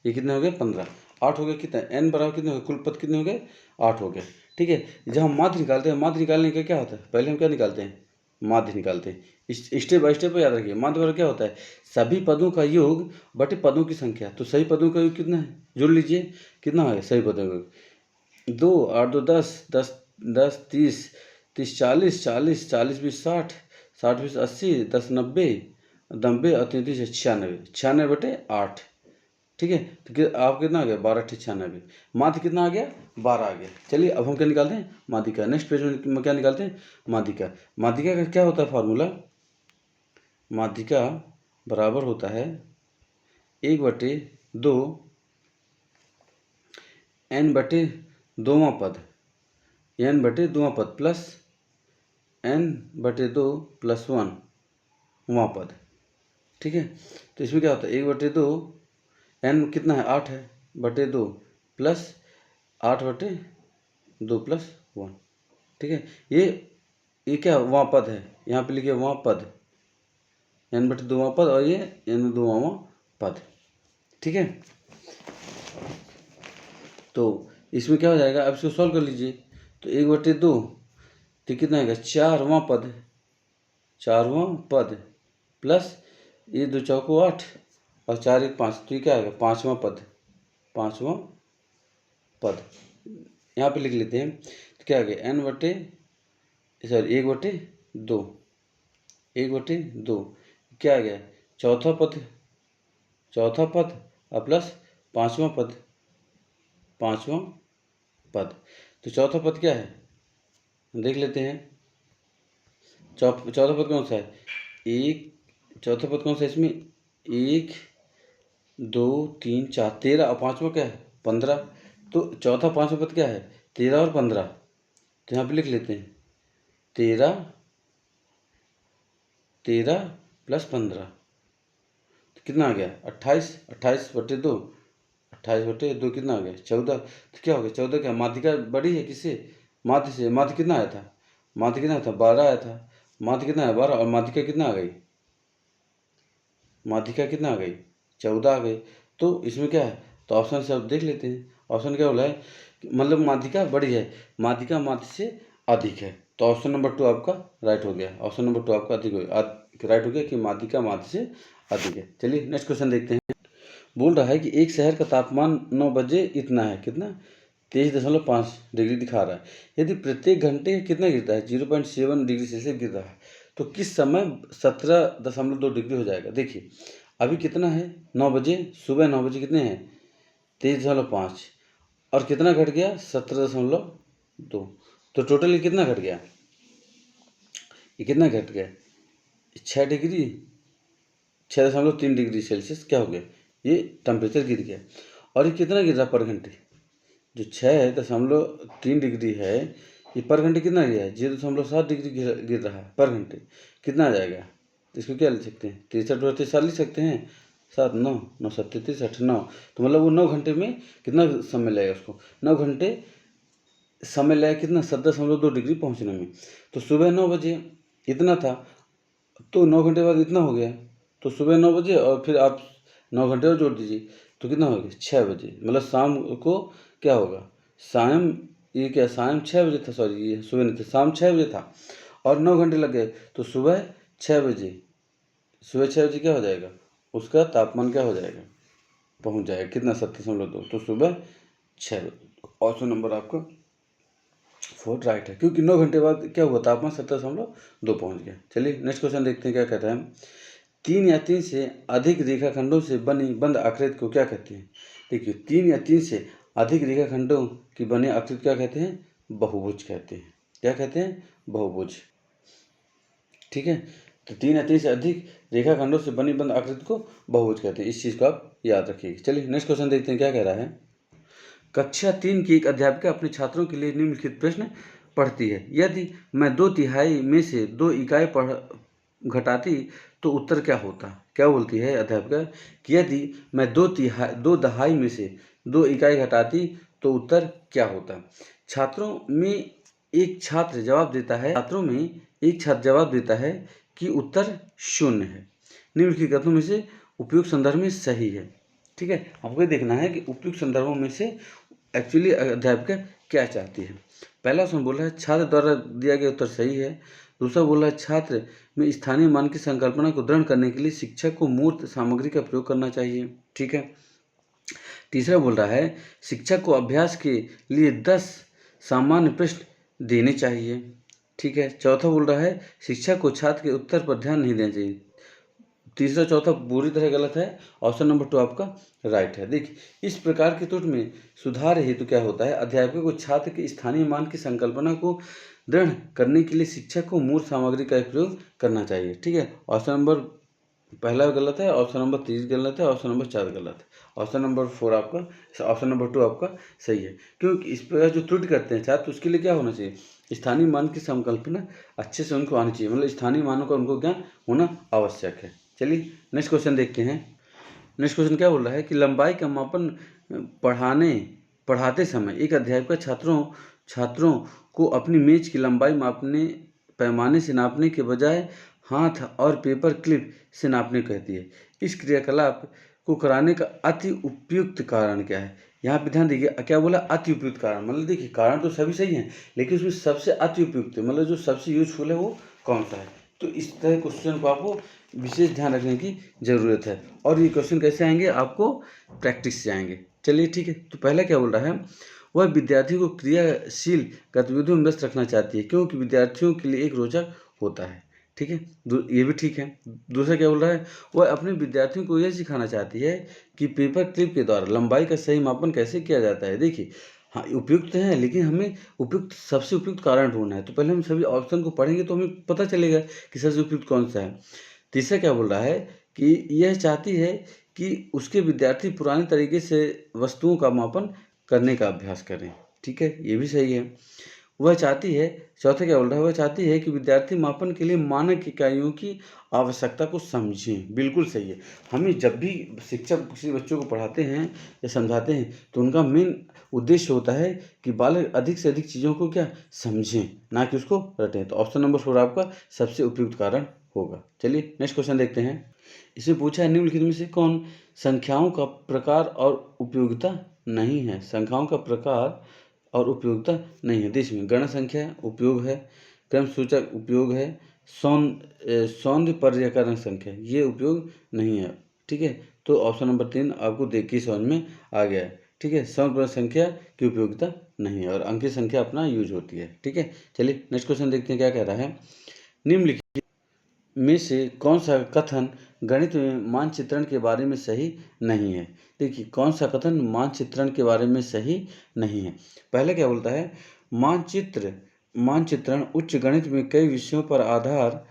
ये कितने हो गए 15, 8 हो गए, कितना n बराबर कितने हो गए, कुल पद कितने हो गए 8 हो गए। ठीक है, जब हम माध्य निकालते हैं, माध्य निकालने का क्या होता है, पहले हम क्या निकालते हैं माध्य निकालते हैं, स्टेप बाय स्टेप याद रखिए। माध्य बराबर क्या होता है, सभी पदों का योग बटे पदों की संख्या। तो सही पदों का योग कितना है, जोड़ लीजिए कितना है सही पदों का योग, 2 8 2 10, 10 10 30, 30 40, 40 40 20 60, 60 20 80, 10 90, 90 और 33 96, 96 बटे 8। ठीक है, तो आप कितना आ गया 12 96, माध्य कितना आ गया 12 आ गया। चलिए अब हम क्या निकालते हैं माध्यिका, नेक्स्ट पेज में क्या निकालते हैं माध्यिका। माध्यिका का क्या होता है फार्मूला, माध्यिका बराबर होता है 1/2 n/2वां पद, n/2वां पद प्लस n/2 + 1वां पद। ठीक है। तो इसमें क्या होता है 1/2 n कितना है 8 है बटे 2 प्लस 8/2 प्लस 1, ठीक है। ये क्या वहाँ पद है, यहाँ पे लिखिए वहाँ पद n/2 वहाँ पद और ये n/2 वहाँ पद, ठीक है। तो इसमें क्या हो जाएगा, अब इसको सॉल्व कर लीजिए। तो 1/2 तो कितना आएगा 4वां पद, 4वां पद प्लस ये 2 चौको 8 और 4 1 5, तो ये क्या आएगा 5वां पद, 5वां पद यहाँ पे लिख लेते हैं। तो क्या आ गया एक बटे दो क्या आ गया चौथा पद और प्लस पाँचवां पद। तो चौथा पद क्या है देख लेते हैं। चौथा पद कौन सा है, चौथा पद कौन सा है इसमें 1 2 3 4 13 और पाँचवा क्या है 15। तो चौथा पाँचवा पद क्या है 13 और 15। तो यहाँ पे लिख लेते हैं 13 प्लस 15 तो कितना आ गया 28/2 कितना आ गया 14। तो क्या हो गया 14 क्या माध्यिका बड़ी है किससे, माध्य से। माध्य कितना आया था 12 आया था। माध्य कितना है 12 और माध्यिका कितना आ गई 14 आ गई। तो इसमें क्या है, तो ऑप्शन से अब देख लेते हैं। ऑप्शन क्या बोला है मतलब माध्यिका बड़ी है, माध्यिका माध्य से अधिक है। तो ऑप्शन नंबर 2 आपका राइट हो गया। ऑप्शन नंबर 2 आपका राइट हो गया कि माध्यिका माध्य से अधिक है। चलिए नेक्स्ट क्वेश्चन देखते हैं। बोल रहा है कि एक शहर का तापमान 9 बजे इतना है, कितना 23.5 डिग्री दिखा रहा है। यदि प्रत्येक घंटे कितना गिरता है 0.7 डिग्री सेल्सियस गिर रहा है तो किस समय 17.2 डिग्री हो जाएगा। देखिए अभी कितना है 9 बजे, सुबह 9 बजे कितने हैं 23.5 और कितना घट गया 17.2। तो टोटल ये कितना घट गया, 6 डिग्री 6.3 डिग्री सेल्सियस क्या हो गया ये टेम्परेचर गिर गया। और ये कितना गिर रहा पर घंटे, जो 6.3 डिग्री है ये पर घंटे कितना गिरा है 0.7 डिग्री गिर रहा है पर घंटे। कितना आ जाएगा, इसको क्या लिख सकते हैं 63 लिख सकते हैं 7 9 9 7 63 9। तो मतलब वो 9 घंटे में कितना समय लगेगा उसको 9 घंटे समय लगेगा कितना 17.2 डिग्री पहुंचने में। तो सुबह 9 बजे इतना था तो 9 घंटे बाद इतना हो गया। तो सुबह 9 बजे और फिर आप 9 घंटे और जोड़ दीजिए तो कितना हो गया 6 बजे, मतलब शाम को क्या होगा शाम, ये क्या शाम 6 बजे था, सॉरी ये सुबह नहीं था शाम 6 बजे था और 9 घंटे लग गए तो सुबह 6 बजे क्या हो जाएगा उसका तापमान क्या हो जाएगा पहुंच जाएगा कितना 17.2। तो सुबह 6 बजे ऑप्शन नंबर आपका 4 राइट है, क्योंकि 9 घंटे बाद क्या हुआ तापमान 17.2 पहुंच गया। चलिए नेक्स्ट क्वेश्चन देखते हैं क्या कहता है। 3 या 3 से अधिक रेखाखंडों से बनी बंद आकृति को क्या कहते हैं। देखिए 3 या 3 से अधिक रेखाखंडों की बनी आकृति क्या कहते हैं, बहुभुज कहते हैं। क्या कहते हैं, बहुभुज, ठीक है। तो 3 या 3 से अधिक रेखाखंडों से बनी बंद आकृति को बहुभुज कहते हैं, इस चीज़ को आप याद रखिएगा। चलिए नेक्स्ट क्वेश्चन देखते हैं क्या कह रहा है। कक्षा 3 की एक अध्यापिका अपने छात्रों के लिए निम्नलिखित प्रश्न पढ़ती है। यदि मैं 2/3 में से 2 इकाई घटाती तो उत्तर क्या होता। क्या बोलती है अध्यापिका कि यदि मैं 2/2 में से 2 इकाई घटाती तो उत्तर क्या होता। छात्रों में एक छात्र जवाब देता है कि उत्तर 0 है। निम्नलिखित कथनों में से उपयुक्त संदर्भ में सही है, ठीक है। आपको देखना है कि उपयुक्त संदर्भों में से एक्चुअली अध्यापिका क्या चाहती है। पहला ऑप्शन बोल रहा है छात्र द्वारा दिया गया उत्तर सही है। दूसरा बोल रहा है छात्र में स्थानीय मान की संकल्पना को दृढ़ करने के लिए शिक्षक को मूर्त सामग्री का प्रयोग करना चाहिए, ठीक है। तीसरा बोल रहा है शिक्षक को अभ्यास के लिए 10 सामान्य प्रश्न देने चाहिए, ठीक है। चौथा बोल रहा है शिक्षक को छात्र के उत्तर पर ध्यान नहीं देना चाहिए। तीसरा चौथा पूरी तरह गलत है। ऑप्शन नंबर 2 आपका राइट है। देखिए इस प्रकार के त्रुटि में सुधार हेतु क्या होता है, अध्यापक को छात्र के स्थानीय मान की संकल्पना को दृढ़ करने के लिए शिक्षक को मूर्त सामग्री का प्रयोग करना चाहिए, ठीक है। ऑप्शन नंबर पहला गलत है, ऑप्शन नंबर 3 गलत है, ऑप्शन नंबर 4 गलत है। ऑप्शन नंबर 4 आपका, ऑप्शन नंबर 2 आपका सही है, क्योंकि इस प्रकार जो त्रुटि करते हैं छात्र उसके लिए क्या होना चाहिए स्थानीय मान की संकल्पना अच्छे से उनको आनी चाहिए, मतलब स्थानीय मानों का उनको ज्ञान होना आवश्यक है। चलिए नेक्स्ट क्वेश्चन देखते हैं। नेक्स्ट क्वेश्चन क्या बोल रहा है कि लंबाई का मापन पढ़ाते समय एक अध्यापिका छात्रों को अपनी मेज की लंबाई मापने पैमाने से नापने के बजाय हाथ और पेपर क्लिप से नापने कहती है। इस क्रियाकलाप को कराने का अति उपयुक्त कारण क्या है? यहाँ पे ध्यान दीजिए, क्या बोला? अति उपयुक्त कारण। मतलब देखिए, कारण तो सभी सही हैं, लेकिन उसमें सबसे अति उपयुक्त मतलब जो सबसे यूजफुल है वो कौन सा है? तो इस तरह क्वेश्चन को आपको विशेष ध्यान रखने की ज़रूरत है। और ये क्वेश्चन कैसे आएंगे? आपको प्रैक्टिस से आएंगे। चलिए ठीक है। तो पहला क्या बोल रहा है? वह विद्यार्थी को क्रियाशील गतिविधियों में व्यस्त रखना चाहती है क्योंकि विद्यार्थियों के लिए एक रोचक होता है। ठीक है, ये भी ठीक है। दूसरा क्या बोल रहा है? वह अपने विद्यार्थियों को यह सिखाना चाहती है कि पेपर क्लिप के द्वारा लंबाई का सही मापन कैसे किया जाता है। देखिए, हाँ उपयुक्त है, लेकिन हमें सबसे उपयुक्त कारण ढूंढना है। तो पहले हम सभी ऑप्शन को पढ़ेंगे तो हमें पता चलेगा कि सबसे उपयुक्त कौन सा है। तीसरा क्या बोल रहा है कि यह चाहती है कि उसके विद्यार्थी पुराने तरीके से वस्तुओं का मापन करने का अभ्यास करें। ठीक है, ये भी सही है। वह चाहती है, चौथा क्या बोल रहा है? वह चाहती है कि विद्यार्थी मापन के लिए मानक इकाइयों की आवश्यकता को समझें। बिल्कुल सही है। हमें जब भी शिक्षक किसी बच्चों को पढ़ाते हैं या समझाते हैं तो उनका मेन उद्देश्य होता है कि बालक अधिक से अधिक चीज़ों को क्या समझें, ना कि उसको रटें। तो ऑप्शन नंबर 4 आपका सबसे उपयुक्त कारण होगा। चलिए नेक्स्ट क्वेश्चन देखते हैं। इसमें पूछा है निम्नलिखित में से कौन संख्याओं का प्रकार और उपयोगिता नहीं है? संख्याओं का प्रकार और उपयोगिता नहीं है। देश में गण संख्या उपयोग है, क्रम सूचक उपयोग है, सौंदर्यीकरण संख्या ये उपयोग नहीं है। ठीक है, तो ऑप्शन नंबर 3 आपको देख के समझ में आ गया है। ठीक है, सौंदर्य संख्या की उपयोगिता नहीं है और अंकीय संख्या अपना यूज होती है। ठीक है, चलिए नेक्स्ट क्वेश्चन देखते हैं क्या कह रहा है। निम्नलिखित में से कौन सा कथन गणित में मानचित्रण के बारे में सही नहीं है? देखिए, कौन सा कथन मानचित्रण के बारे में सही नहीं है? पहले क्या बोलता है? मानचित्रण उच्च गणित में कई विषयों पर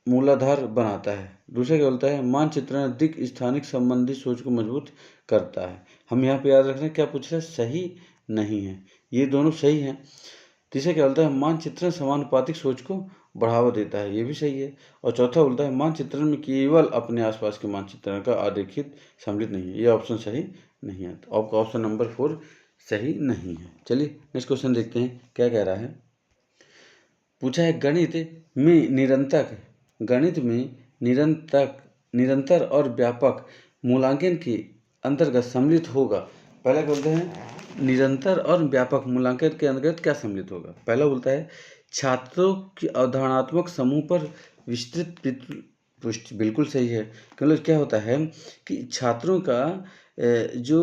मूलाधार बनाता है। दूसरा क्या बोलता है? मानचित्रण दिक स्थानिक संबंधी सोच को मजबूत करता है। हम यहाँ पे याद रखना क्या पूछ रहे हैं? सही नहीं है, ये दोनों सही हैं। तीसरा क्या बोलता है? मानचित्रण समानुपातिक सोच को बढ़ावा देता है, ये भी सही है। और चौथा बोलता है मानचित्रण में केवल अपने आसपास के मानचित्रण का आरेखित सम्मिलित नहीं है, ये ऑप्शन सही नहीं है। तो आपका ऑप्शन नंबर 4 सही नहीं है। चलिए नेक्स्ट क्वेश्चन देखते हैं क्या कह रहा है। पूछा है गणित में निरंतर और व्यापक मूल्यांकन के अंतर्गत सम्मिलित होगा। पहला बोलते हैं निरंतर और व्यापक मूल्यांकन के अंतर्गत क्या सम्मिलित होगा? पहला बोलता है छात्रों की अवधारणात्मक समूह पर विस्तृत पुष्टि। बिल्कुल सही है। मतलब क्या होता है कि छात्रों का जो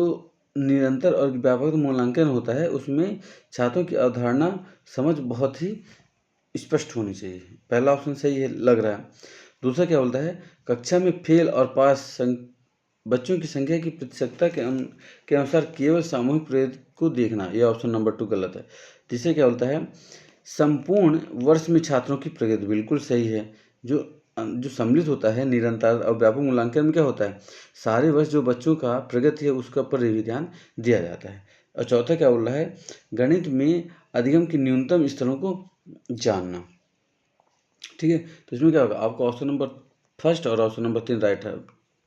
निरंतर और व्यापक मूल्यांकन होता है उसमें छात्रों की अवधारणा समझ बहुत ही स्पष्ट होनी चाहिए। पहला ऑप्शन सही है लग रहा है। दूसरा क्या बोलता है? कक्षा में फेल और पास बच्चों की संख्या की प्रतिशतता के अनुसार केवल सामूहिक प्रगति को देखना, यह ऑप्शन नंबर 2 गलत है। तीसरा क्या बोलता है? संपूर्ण वर्ष में छात्रों की प्रगति। बिल्कुल सही है। जो सम्मिलित होता है निरंतर और व्यापक मूल्यांकन में क्या होता है? सारे वर्ष जो बच्चों का प्रगति है उसका पर भी ध्यान दिया जाता है। और चौथा क्या बोल रहा है? गणित में अधिगम के न्यूनतम स्तरों को जानना। ठीक है, तो इसमें क्या होगा? आपका ऑप्शन नंबर 1 और ऑप्शन नंबर 3 राइट है।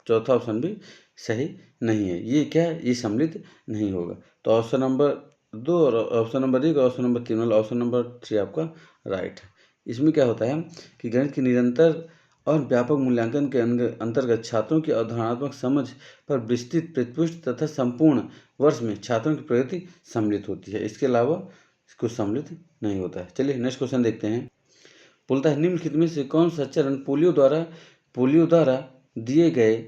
चौथा ऑप्शन भी सही नहीं है। ये क्या है? ये सम्मिलित नहीं होगा। तो ऑप्शन नंबर 2 और ऑप्शन नंबर 1 और ऑप्शन नंबर 3 मतलब ऑप्शन नंबर 3 आपका राइट है। इसमें क्या होता है कि गणित की निरंतर और व्यापक मूल्यांकन के अंतर्गत छात्रों की अवधारणात्मक समझ पर विस्तृत प्रतिपुष्ट तथा संपूर्ण वर्ष में छात्रों की प्रगति सम्मिलित होती है। इसके अलावा इसको सम्मिलित नहीं होता है। चलिए नेक्स्ट क्वेश्चन देखते हैं। बोलता है निम्नलिखित में से कौन सा चरण पोलियो द्वारा दिए गए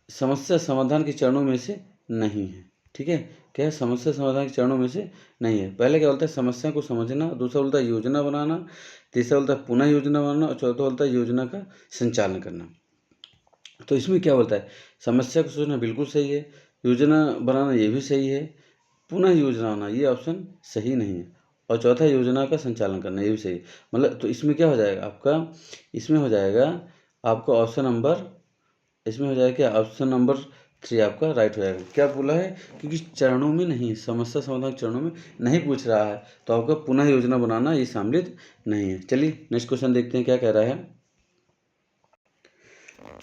समस्या समाधान के चरणों में से नहीं है? ठीक है, क्या है? समस्या समाधान के चरणों में से नहीं है। पहले क्या बोलता है? समस्या को समझना। दूसरा बोलता है योजना बनाना। तीसरा बोलता है पुनः योजना बनाना। और चौथा बोलता है योजना का संचालन करना। तो इसमें क्या बोलता है? समस्या को सोचना बिल्कुल सही है, योजना बनाना ये भी सही है, पुनः योजना बनाना ये ऑप्शन सही नहीं है, और चौथा योजना का संचालन करना ये भी सही है। मतलब तो इसमें क्या हो जाएगा आपका? इसमें हो जाएगा आपका ऑप्शन नंबर, इसमें हो जाएगा क्या? ऑप्शन नंबर 3 आपका राइट हो जाएगा। क्या बोला है? क्योंकि चरणों में नहीं, समस्या समाधान चरणों में नहीं पूछ रहा है, तो आपका पुनः योजना बनाना ये सम्मिलित नहीं है। चलिए नेक्स्ट क्वेश्चन देखते हैं क्या कह रहा है।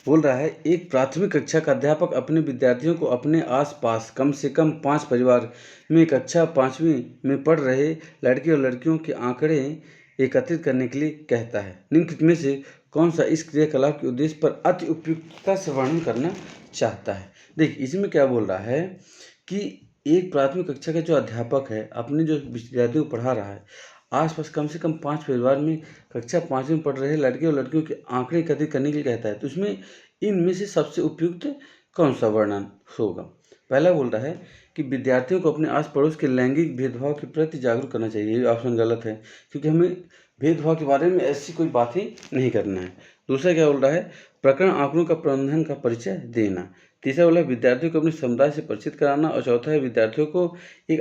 बोल रहा है एक प्राथमिक कक्षा का अध्यापक अपने विद्यार्थियों को अपने आसपास कम से कम 5 परिवार में कक्षा 5वीं में पढ़ रहे लड़के और लड़कियों के आंकड़े एकत्रित करने के लिए कहता है। निम्नलिखित में से कौन सा इस क्रियाकलाप के उद्देश्य पर अति उपयुक्तता से वर्णन करना चाहता है। देखिए इसमें क्या बोल रहा है कि एक प्राथमिक कक्षा का जो अध्यापक है अपने जो विद्यार्थियों को पढ़ा रहा है, आसपास कम से कम 5 परिवार में कक्षा 5वीं में पढ़ रहे लड़के और लड़कियों के आंकड़े एकत्रित करने के लिए कहता है। तो इसमें इनमें से सबसे उपयुक्त कौन सा वर्णन होगा। पहला बोल रहा है कि विद्यार्थियों को अपने आस पड़ोस के लैंगिक भेदभाव के प्रति जागरूक करना चाहिए। ये ऑप्शन गलत है, क्योंकि हमें भेदभाव के बारे में ऐसी कोई बात ही नहीं करना है। दूसरा क्या बोल रहा है, प्रकरण आंकड़ों का प्रबंधन का परिचय देना। तीसरा बोला विद्यार्थियों को अपने समुदाय से परिचित कराना। और चौथा है विद्यार्थियों को एक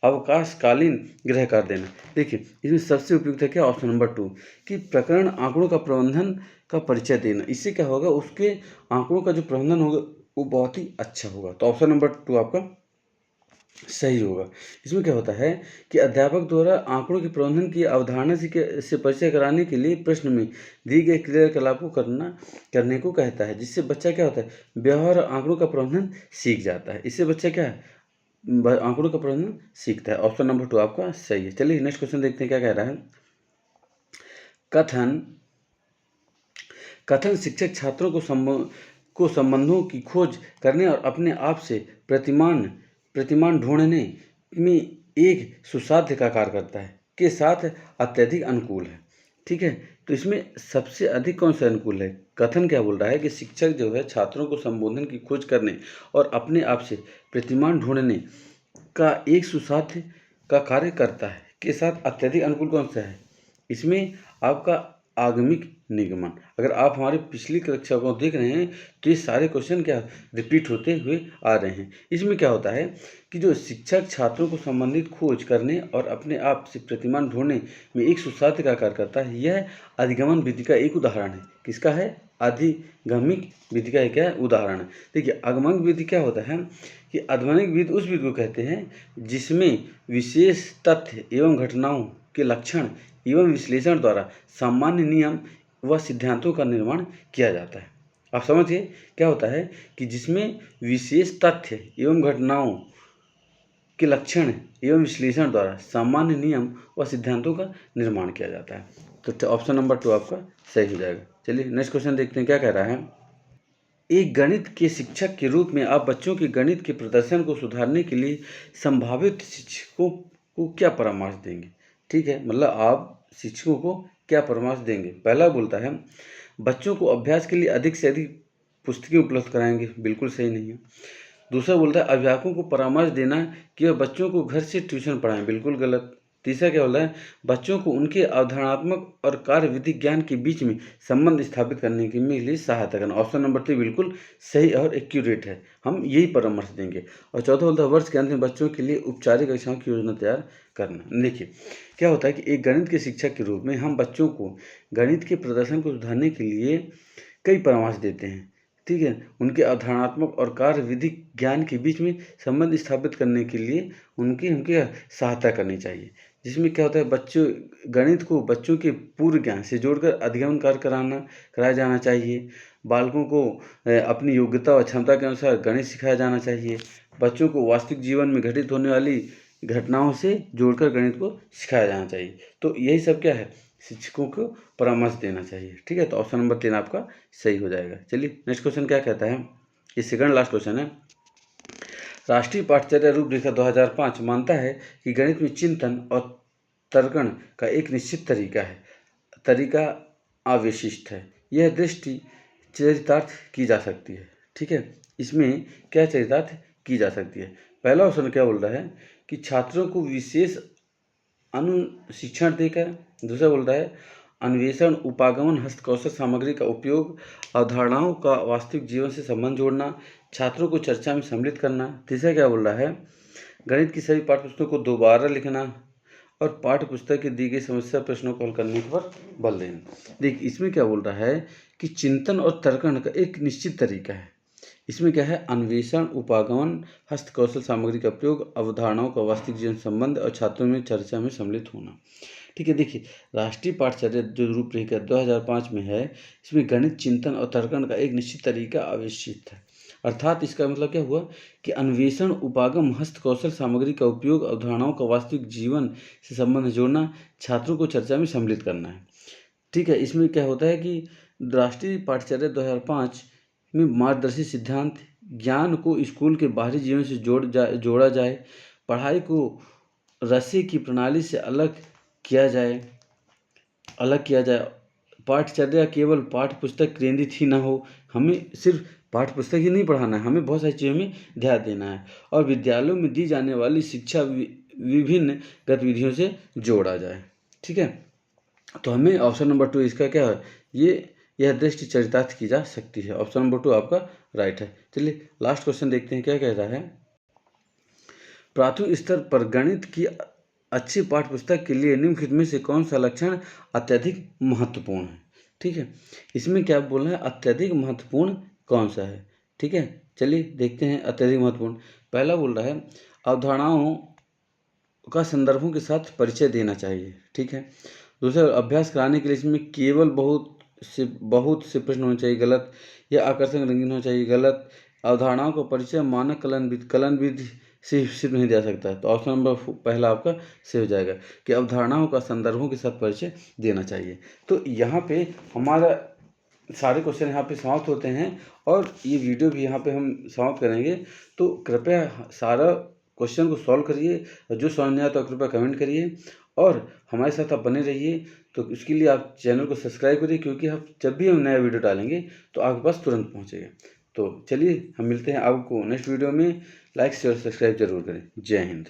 अवकाशकालीन गृह कार्य देना। देखिए इसमें सबसे उपयुक्त है क्या, ऑप्शन नंबर 2 कि प्रकरण आंकड़ों का प्रबंधन का परिचय देना। इससे क्या होगा, उसके आंकड़ों का जो प्रबंधन होगा वो बहुत ही अच्छा होगा। तो ऑप्शन नंबर 2 आपका सही होगा। इसमें क्या होता है कि अध्यापक द्वारा आंकड़ों के प्रबंधन की अवधारणा से परिचय कराने के लिए प्रश्न में दिए गए क्रियाकलाप को करने को कहता है, जिससे बच्चा क्या होता है, व्यवहार और आंकड़ों का प्रबंधन सीख जाता है। इससे बच्चा क्या है, आंकड़ों का प्रबंधन सीखता है। ऑप्शन नंबर 2 आपका सही है। चलिए नेक्स्ट क्वेश्चन देखते हैं क्या कह रहा है। कथन शिक्षक छात्रों को संबंधों की खोज करने और अपने आप से प्रतिमान ढूंढने में एक सुसाध्य का कार्य करता है के साथ अत्यधिक अनुकूल है। ठीक है, तो इसमें सबसे अधिक कौन सा अनुकूल है। कथन क्या बोल रहा है कि शिक्षक जो है छात्रों को संबोधन की खोज करने और अपने आप से प्रतिमान ढूंढने का एक सुसाध्य का कार्य करता है के साथ अत्यधिक अनुकूल कौन सा है। इसमें आपका आगमिक निगमन। अगर आप हमारे पिछली कक्षा को देख रहे हैं तो ये सारे क्वेश्चन क्या रिपीट होते हुए आ रहे हैं। इसमें क्या होता है कि जो शिक्षक छात्रों को संबंधित खोज करने और अपने आप से प्रतिमान ढूंढने में एक सुसाध्य का कार्य करता है, यह अधिगमन विधि का एक उदाहरण है। किसका है, अधिगमिक विधि का एक उदाहरण है। देखिए आगमनिक विधि क्या होता है कि आगमनिक विधि उस विधि को कहते हैं जिसमें विशेष तथ्य एवं घटनाओं के लक्षण एवं विश्लेषण द्वारा सामान्य नियम व सिद्धांतों का निर्माण किया जाता है। आप समझिए क्या होता है कि जिसमें विशेष तथ्य एवं घटनाओं के लक्षण एवं विश्लेषण द्वारा सामान्य नियम व सिद्धांतों का निर्माण किया जाता है। तो ऑप्शन नंबर 2 आपका सही हो जाएगा। चलिए नेक्स्ट क्वेश्चन देखते हैं क्या कह रहा है। एक गणित के शिक्षक के रूप में आप बच्चों के गणित के प्रदर्शन को सुधारने के लिए संभावित शिक्षकों को क्या परामर्श देंगे। ठीक है, मतलब आप शिक्षकों को क्या परामर्श देंगे। पहला बोलता है बच्चों को अभ्यास के लिए अधिक से अधिक पुस्तकें उपलब्ध कराएंगे, बिल्कुल सही नहीं है। दूसरा बोलता है अभिभावकों को परामर्श देना कि वह बच्चों को घर से ट्यूशन पढ़ाएं, बिल्कुल गलत। तीसरा क्या बोला है, बच्चों को उनके अवधारणात्मक और कार्यविधि ज्ञान के बीच में संबंध स्थापित करने के लिए सहायता करना। ऑप्शन नंबर 3 बिल्कुल सही और एक्यूरेट है, हम यही परामर्श देंगे। और चौथा बोलता है वर्ष के अंत में बच्चों के लिए औपचारिक कक्षाओं की योजना तैयार करना। देखिए क्या होता है कि एक गणित के शिक्षक के रूप में हम बच्चों को गणित के प्रदर्शन को सुधारने के लिए कई परामर्श देते हैं। ठीक है, उनके अवधारणात्मक और कार्य विधिक ज्ञान के बीच में संबंध स्थापित करने के लिए उनकी सहायता करनी चाहिए। जिसमें क्या होता है बच्चों गणित को बच्चों के पूर्व ज्ञान से जोड़कर अधिगमन कार्य कराया जाना चाहिए। बालकों को अपनी योग्यता और क्षमता के अनुसार गणित सिखाया जाना चाहिए। बच्चों को वास्तविक जीवन में घटित होने वाली घटनाओं से जोड़कर गणित को सिखाया जाना चाहिए। तो यही सब क्या है, शिक्षकों को परामर्श देना चाहिए। ठीक है, तो ऑप्शन नंबर 3 आपका सही हो जाएगा। चलिए नेक्स्ट क्वेश्चन क्या कहता है, ये सेकंड लास्ट क्वेश्चन है। राष्ट्रीय पाठ्यचर्या रूपरेखा 2005 मानता है कि गणित में चिंतन और तर्कण का एक निश्चित तरीका अविशिष्ट है। यह दृष्टि चरितार्थ की जा सकती है। ठीक है, इसमें क्या चरितार्थ की जा सकती है। पहला ऑप्शन क्या बोल रहा है कि छात्रों को विशेष अनुशिक्षण देकर। दूसरा बोल रहा है अन्वेषण उपागमन हस्तकौशल सामग्री का उपयोग, अवधारणाओं का वास्तविक जीवन से संबंध जोड़ना, छात्रों को चर्चा में सम्मिलित करना। तीसरा क्या बोल रहा है गणित की सभी पाठ्यपुस्तकों को दोबारा लिखना और पाठ्य पुस्तक के दी गई समस्या प्रश्नों को हल करने पर बल देना। देखिए इसमें क्या बोल रहा है कि चिंतन और तर्कण का एक निश्चित तरीका है। इसमें क्या है, अन्वेषण, उपागमन, हस्तकौशल सामग्री का प्रयोग, अवधारणाओं का वास्तविक जीवन संबंध और छात्रों में चर्चा में सम्मिलित होना। ठीक है, देखिए राष्ट्रीय पाठ्यचर्या जो रूपरेखा 2005 में है, इसमें गणित, चिंतन और तर्कण का एक निश्चित तरीका आवेशित है। अर्थात इसका मतलब क्या हुआ कि अन्वेषण, उपागम, हस्तकौशल सामग्री का उपयोग, अवधारणाओं का वास्तविक जीवन से संबंध जोड़ना, छात्रों को चर्चा में सम्मिलित करना है। ठीक है, इसमें क्या होता है कि राष्ट्रीय पाठ्यचर्या 2005 में मार्गदर्शी सिद्धांत, ज्ञान को स्कूल के बाहरी जीवन से जोड़ा जाए, पढ़ाई को रस्से की प्रणाली से अलग किया जाए, पाठ्यचर्या केवल पाठ्य पुस्तक केंद्रित ही ना हो, हमें सिर्फ पाठ्य पुस्तक ही नहीं पढ़ाना है, हमें बहुत सारी चीज़ों में ध्यान देना है और विद्यालयों में दी जाने वाली शिक्षा विभिन्न गतिविधियों से जोड़ा जाए। ठीक है, तो हमें ऑप्शन नंबर 2 इसका क्या है, यह दृष्टि चरितार्थ की जा सकती है। ऑप्शन नंबर 2 आपका राइट है। चलिए लास्ट क्वेश्चन देखते हैं क्या कह रहा है। प्राथमिक स्तर पर गणित की अच्छी पाठ्य पुस्तक के लिए निम्नलिखित में से कौन सा लक्षण अत्यधिक महत्वपूर्ण है। ठीक है, इसमें क्या बोलना है, अत्यधिक महत्वपूर्ण कौन सा है। ठीक है, चलिए देखते हैं अत्यधिक महत्वपूर्ण। पहला बोल रहा है अवधारणाओं का संदर्भों के साथ परिचय देना चाहिए। ठीक है, दूसरा अभ्यास कराने के लिए इसमें केवल बहुत से प्रश्न होने चाहिए, गलत। या आकर्षक रंगीन होना चाहिए, गलत। अवधारणाओं का परिचय मानक कलन विधि से सिर्फ नहीं दिया सकता है, तो ऑप्शन नंबर पहला आपका सही हो जाएगा कि अवधारणाओं का संदर्भों के साथ परिचय देना चाहिए। तो यहाँ पे हमारा सारे क्वेश्चन यहाँ पे समाप्त होते हैं और ये वीडियो भी यहाँ पे हम समाप्त करेंगे। तो कृपया सारा क्वेश्चन को सॉल्व करिए, जो समझ नहीं आया तो कृपया कमेंट करिए और हमारे साथ आप बने रहिए। तो इसके लिए आप चैनल को सब्सक्राइब करिए, क्योंकि हम जब भी हम नया वीडियो डालेंगे तो आपके पास तुरंत पहुँचेगा। तो चलिए हम मिलते हैं आपको नेक्स्ट वीडियो में। लाइक शेयर सब्सक्राइब जरूर करें। जय हिंद।